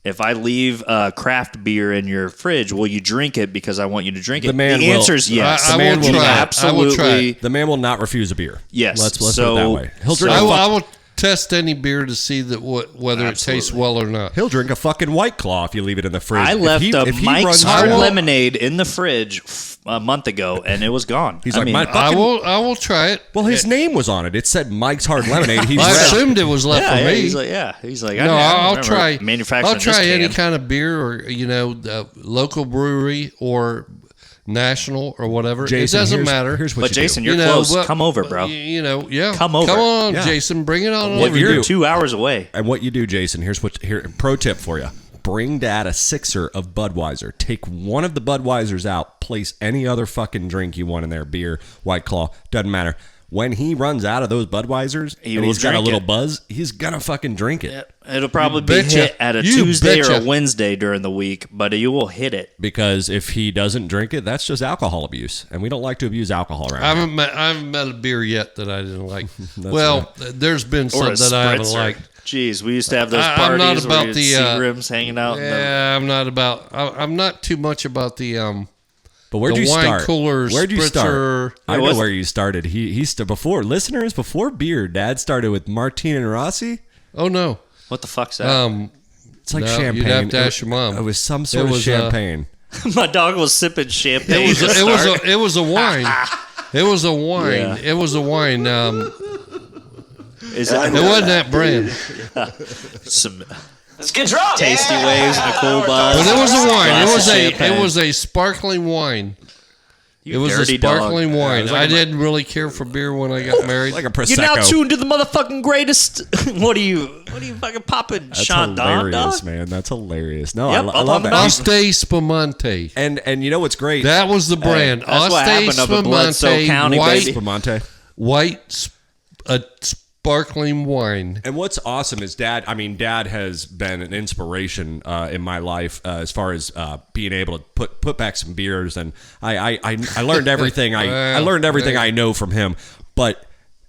If I leave craft beer in your fridge, will you drink it because I want you to drink it? The man the will. answer is yes. I will try it. Absolutely. I will try it. The man will not refuse a beer. Yes. Let's put it So- that way. He'll drink. I will test any beer to see that whether it tastes well or not. He'll drink a fucking White Claw if you leave it in the fridge. I left if he Mike's runs Hard out- Lemonade in the fridge a month ago, and it was gone. He's I like, mean, my I will try it. Well, his name was on it. It said Mike's Hard Lemonade. He's I red. assumed it was left for me. He's like, No, I'll try. Manufacturing I'll try this any can. kind of beer, or local brewery or national or whatever. Jason, it doesn't here's- matter. Here's what But you Jason, do. you're close. Come over, bro. Yeah. Come over. Come on, Yeah. Jason. Bring it on What over. you You're do. 2 hours away. And what you do, Jason, here's pro tip for you. Bring Dad a sixer of Budweiser. Take one of the Budweisers out. Place any other fucking drink you want in there. Beer, White Claw, doesn't matter. When he runs out of those Budweisers and will he's got a drink little it. buzz, he's gonna fucking drink it. It'll probably You be betcha. hit at a You Tuesday or a betcha. Wednesday during the week, but you will hit it. Because if he doesn't drink it, that's just alcohol abuse, and we don't like to abuse alcohol around I here. haven't met a beer yet that I didn't like. There's been Or some a that I haven't spritzer. liked. Jeez, we used to have those I'm parties not about where you'd the, see Seagrams hanging out. Yeah, I'm not too much about the But where'd the you wine start? cooler Where'd you spritzer. start? I know was- where you started. He's before beer. Dad started with Martini and Rossi. Oh no. What the fuck's that? It's like No, champagne. you'd have to ask your mom. It was some sort It of was, champagne. My dog was sipping champagne. It was a wine. It was a wine. Yeah. It was a wine. Is It wasn't that brand, some Let's get drunk. tasty waves and a cool buzz? but it was a wine. Glass of champagne. It was a sparkling wine. You It was a dirty dog. sparkling wine. like I a- didn't really care for beer when I got married. Like a prosecco. You're now tuned to the motherfucking greatest. What are you fucking popping? That's Sean Don, hilarious, dog? man. That's hilarious. No, Yep, I up love on the that. mountain. Aste Spumante. And you know what's great? That was the brand. that's what happened up in Bloodstone County, white, baby. Spumante. Sparkling wine. And what's awesome is Dad has been an inspiration in my life as far as being able to put back some beers, and I learned everything I learned everything I know from him. But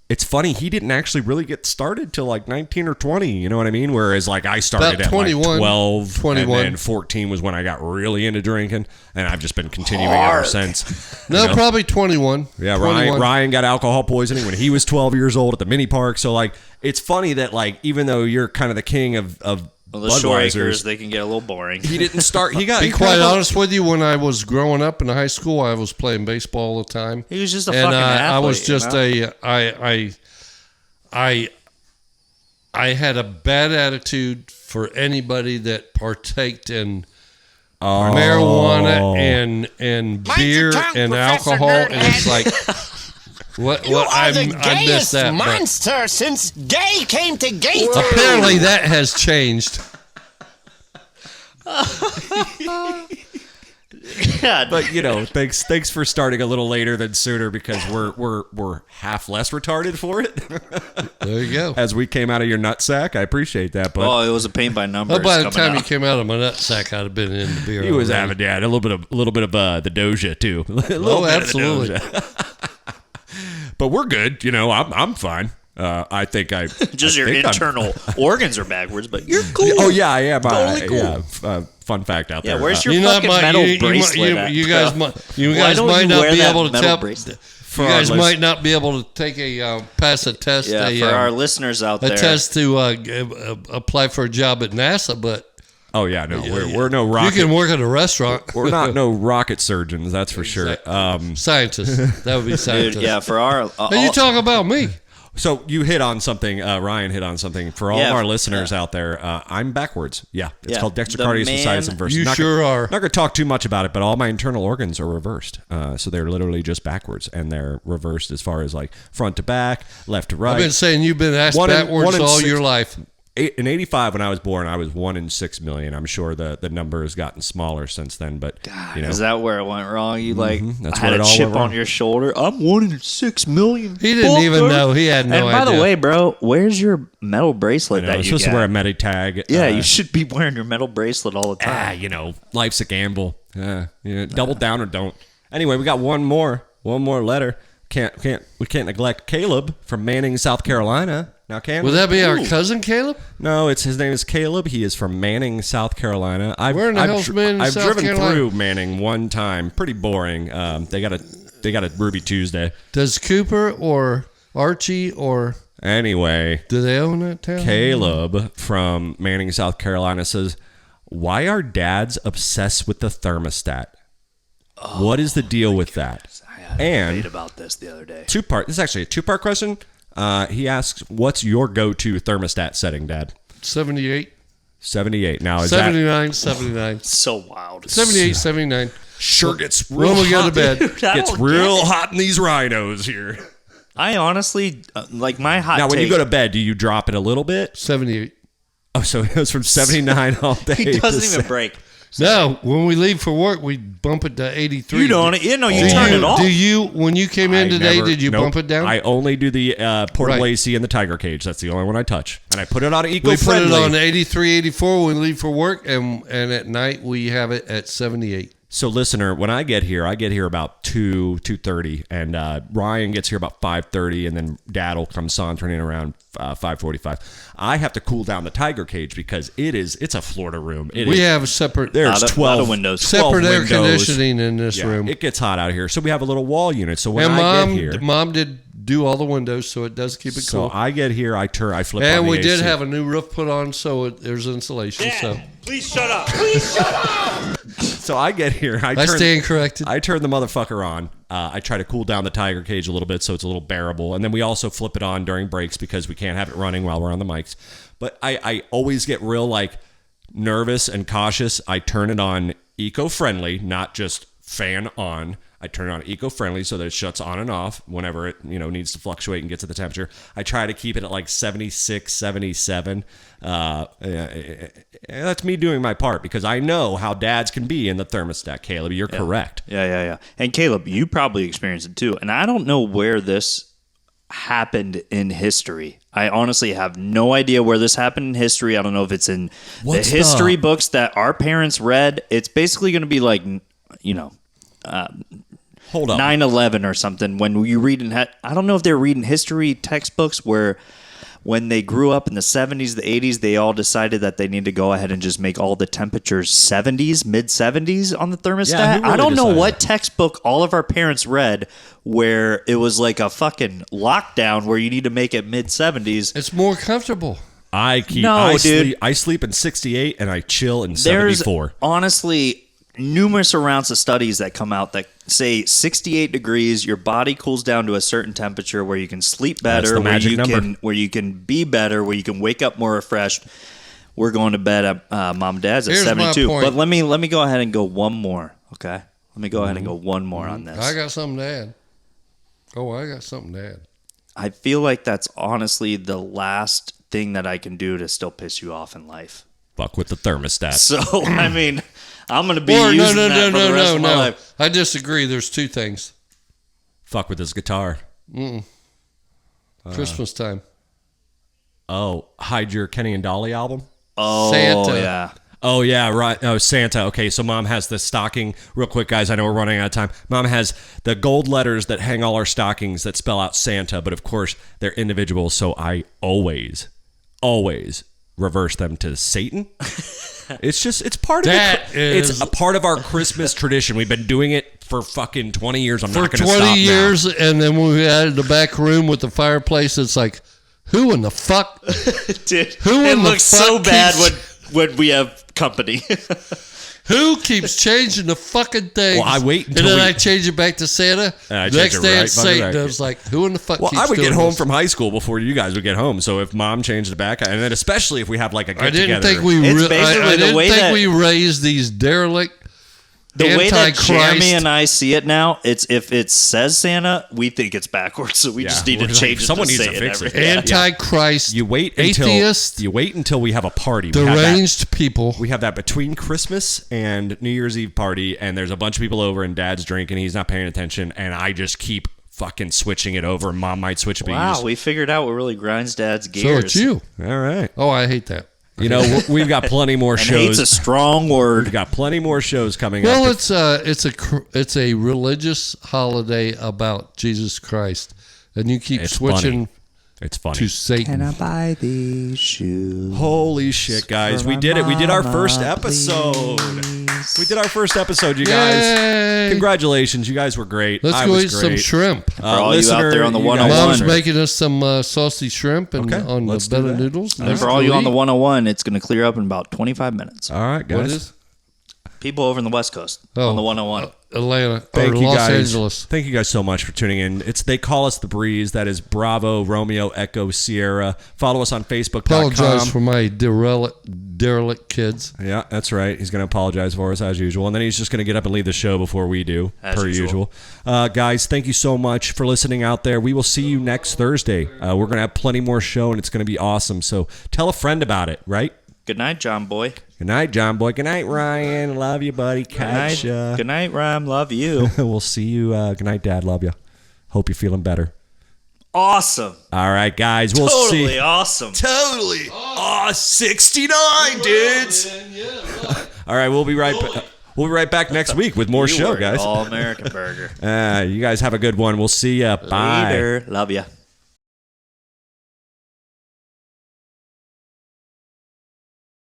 it's funny, he didn't actually really get started till like 19 or 20, you know what I mean? Whereas like I started About 21, at like 12, 21. and then 14 was when I got really into drinking, and I've just been continuing ever since. No, You know? probably 21. Yeah, 21. Ryan got alcohol poisoning when he was 12 years old at the mini park. So like, it's funny that like, even though you're kind of the king of Well, the short acres, Budweisers, they can get a little boring. he didn't start. He got. Be he quite kind of- honest with you, when I was growing up in high school, I was playing baseball all the time. He was just a and fucking I athlete. was just I had a bad attitude for anybody that partaked in marijuana and Mind beer your tongue, and Professor alcohol, and it's Nerdhead. like You are I the missed gayest that. but monster since gay came to gay. apparently, that has changed. God. But you know, thanks for starting a little later than sooner, because we're half less retarded for it. There you go. As we came out of your nutsack, I appreciate that. But Oh, it was a pain by numbers. Oh, by the coming time out. you came out of my nutsack, I'd have been in the beer. he was already. having a little bit of the Doja too. A little Oh, bit of the absolutely. Doja. but we're good. You know, I'm fine. I think I Just I your think I'm- internal organs are backwards, but you're cool. Oh yeah, I am. Totally cool. Yeah, fun fact out there. Where's your You know, fucking metal bracelet at? you guys bro? might don't might you not wear be that able to metal tell. bracelet? You guys might not be able to take pass a test. Yeah, for our listeners out a there. test to apply for a job at NASA, but Oh yeah, no, we're no rocket. you can work at a restaurant. We're not no rocket surgeons, that's for sure. Scientists. That would be scientists. Dude, yeah, for our And you talk about me. So you hit on something. Ryan hit on something for all Yeah, of our listeners out there. I'm backwards. Yeah, it's Yeah, called the dextrocardias man- facialis inversus. You Not sure gonna, are. Not going to talk too much about it, but all my internal organs are reversed. So they're literally just backwards, and they're reversed as far as like front to back, left to right. I've been saying you've been asked backwards all your life. In 85, when I was born, I was 1 in 6 million. I'm sure the number has gotten smaller since then, but you know, Is that where it went wrong? You that's had where it a all chip went wrong. on your shoulder. I'm 1 in 6 million. He didn't even know. He had no And by idea. the way, bro, where's your metal bracelet You know, that I'm you supposed got? to wear a Medi tag. Yeah, you should be wearing your metal bracelet all the time. you know, life's a gamble. Double down or don't. Anyway, we got one more letter. We can't neglect Caleb from Manning, South Carolina. Now, can Would we? that be our cousin Caleb? No, his name is Caleb. He is from Manning, South Carolina. Where in the hell's Manning, I've South driven Carolina? through Manning one time. Pretty boring. They got a Ruby Tuesday. Does Cooper or Archie or Anyway, do they own that town? Caleb from Manning, South Carolina says, "Why are dads obsessed with the thermostat? What is the deal with that?" I And read about this the other day. This is actually a two-part question. He asks, "What's your go-to thermostat setting, Dad?" 78, 78. Now is that 79, 79. So wild. 78, 79. sure gets real When we go to hot. bed. Gets real hot in these rhinos here. I honestly like my hot. Now, when you take- go to bed, do you drop it a little bit? 78. Oh, so it goes from 79 all day. he to doesn't even break. No, when we leave for work, we bump it to 83. You don't. You know, you Do turn you, it off. Do you, when you came in today, did you bump it down? I only do the portable Right. AC and the Tiger Cage. That's the only one I touch. And I put it on we eco-friendly. put it on 83, 84 when we leave for work, and at night we have it at 78. So, listener, when I get here about 2:30, and Ryan gets here about 5:30, and then Dad will come sauntering around 5:45. I have to cool down the Tiger Cage because it's a Florida room. We have a separate There's Lot of 12 windows. 12 separate air windows. conditioning in this Yeah, room. it gets hot out here, so we have a little wall unit. So when And I get here, mom did do all the windows, so it does keep it so cool. I get here, I flip on And the we did AC. have a new roof put on, so there's insulation. So Please shut up. Please shut up. So I get here, I stand corrected. I turn the motherfucker on. I try to cool down the Tiger Cage a little bit so it's a little bearable. And then we also flip it on during breaks because we can't have it running while we're on the mics. But I always get real like nervous and cautious. I turn it on eco-friendly, not just fan on. I turn it on eco-friendly so that it shuts on and off whenever it needs to fluctuate and get to the temperature. I try to keep it at like 76, 77. That's me doing my part because I know how dads can be in the thermostat. Caleb, you're correct. Yeah. And Caleb, you probably experienced it too. And I don't know where this happened in history. I honestly have no idea where this happened in history. I don't know if it's in What's the history books that our parents read. It's basically going to be like, Hold up. 9/11 or something. When you read I don't know if they're reading history textbooks where when they grew up in the 70s, the 80s, they all decided that they need to go ahead and just make all the temperatures 70s, mid 70s on the thermostat. Yeah, who really I don't know decided what that? textbook all of our parents read where it was like a fucking lockdown where you need to make it mid 70s. It's more comfortable. I sleep in 68 and I chill in There's 74. honestly numerous amounts of studies that come out that say 68 degrees, your body cools down to a certain temperature where you can sleep That's better, the magic number. where you can be better, where you can wake up more refreshed. We're going to bed at mom and dad's at Here's my 72. point. But let me go ahead and go one more, okay? Let me go ahead and go one more on this. I got something to add. I got something to add. I feel like that's honestly the last thing that I can do to still piss you off in life. Fuck with the thermostat. So, I mean, I'm going to be Or, using that for the rest of my life. I disagree. There's two things. Fuck with this guitar. Christmas time. Oh, hide your Kenny and Dolly album? Oh, Santa. yeah. Oh, yeah, right. Oh, Santa. Okay, so Mom has the stocking. Real quick, guys, I know we're running out of time. Mom has the gold letters that hang all our stockings that spell out Santa, but of course, they're individual, so I always reverse them to Satan. It's part of it's a part of our Christmas tradition. We've been doing it for fucking 20 years. I'm not going to stop 20 years, now. and then when we added the back room with the fireplace, it's like, who in the fuck? Dude, Who it in the looks so fuck bad keeps- when we have company. Who keeps changing the fucking thing? Well, I wait until and then we- I change it back to Santa. I The next change it day right it's fucking Satan. back. I was like, who in the fuck Well, keeps I would doing get home this? from high school before you guys would get home. So if Mom changed it back, and then especially if we have like a get I didn't together. think we. It's basically I the didn't way think that- we raised these derelict. The way that Antichrist. Jeremy and I see it now, it's if it says Santa, we think it's backwards, so we Yeah, just need to we're like, change it. someone to needs to Satan fix it. every- Antichrist. you wait atheist. until we have a party. We have that- Deranged people. We have that between Christmas and New Year's Eve party, and there's a bunch of people over, and Dad's drinking, he's not paying attention, and I just keep fucking switching it over. Mom might switch it. Wow, we figured out what really grinds Dad's So gears. it's you. All right. Oh, I hate that. You know, we've got plenty more And shows. hate's a strong word. We've got plenty more shows coming Well, up. it's a religious holiday about Jesus Christ, and you keep It's switching It's funny. to Satan. buy these shoes? Holy shit, guys. We did it. We did our first episode. We did our first episode, you guys. Yay! Congratulations. You guys were great. Let's I go was eat some great. shrimp. For all you out there on the you guys 101. Mom's are- making us some saucy shrimp and Okay, on the let's do bed of that. noodles. And for all you on the 101, it's going to clear up in about 25 minutes. All right, guys. What is? People over in the West Coast on the 101. Atlanta Thank or you Los guys. Angeles. Thank you guys so much for tuning in. They call us The Breeze. That is Bravo, Romeo, Echo, Sierra. Follow us on Facebook.com. Apologize for my derelict kids. Yeah, that's right. He's going to apologize for us as usual. And then he's just going to get up and leave the show before we do, As per usual. usual. Guys, thank you so much for listening out there. We will see you next Thursday. We're going to have plenty more show, and it's going to be awesome. So tell a friend about it, right? Good night, John Boy. Good night, John Boy. Good night, Ryan. Love you, buddy. Good night. Catch ya. Good night, Rhyme. Love you. We'll see you. Good night, Dad. Love you. Hope you're feeling better. Awesome. All right, guys. We'll Totally see. awesome. Totally. Oh, 69, dudes. All right, we'll be right back. We'll be right back next week with more You show, were an guys. All-American burger. You guys have a good one. We'll see ya. Bye. Later. Love ya.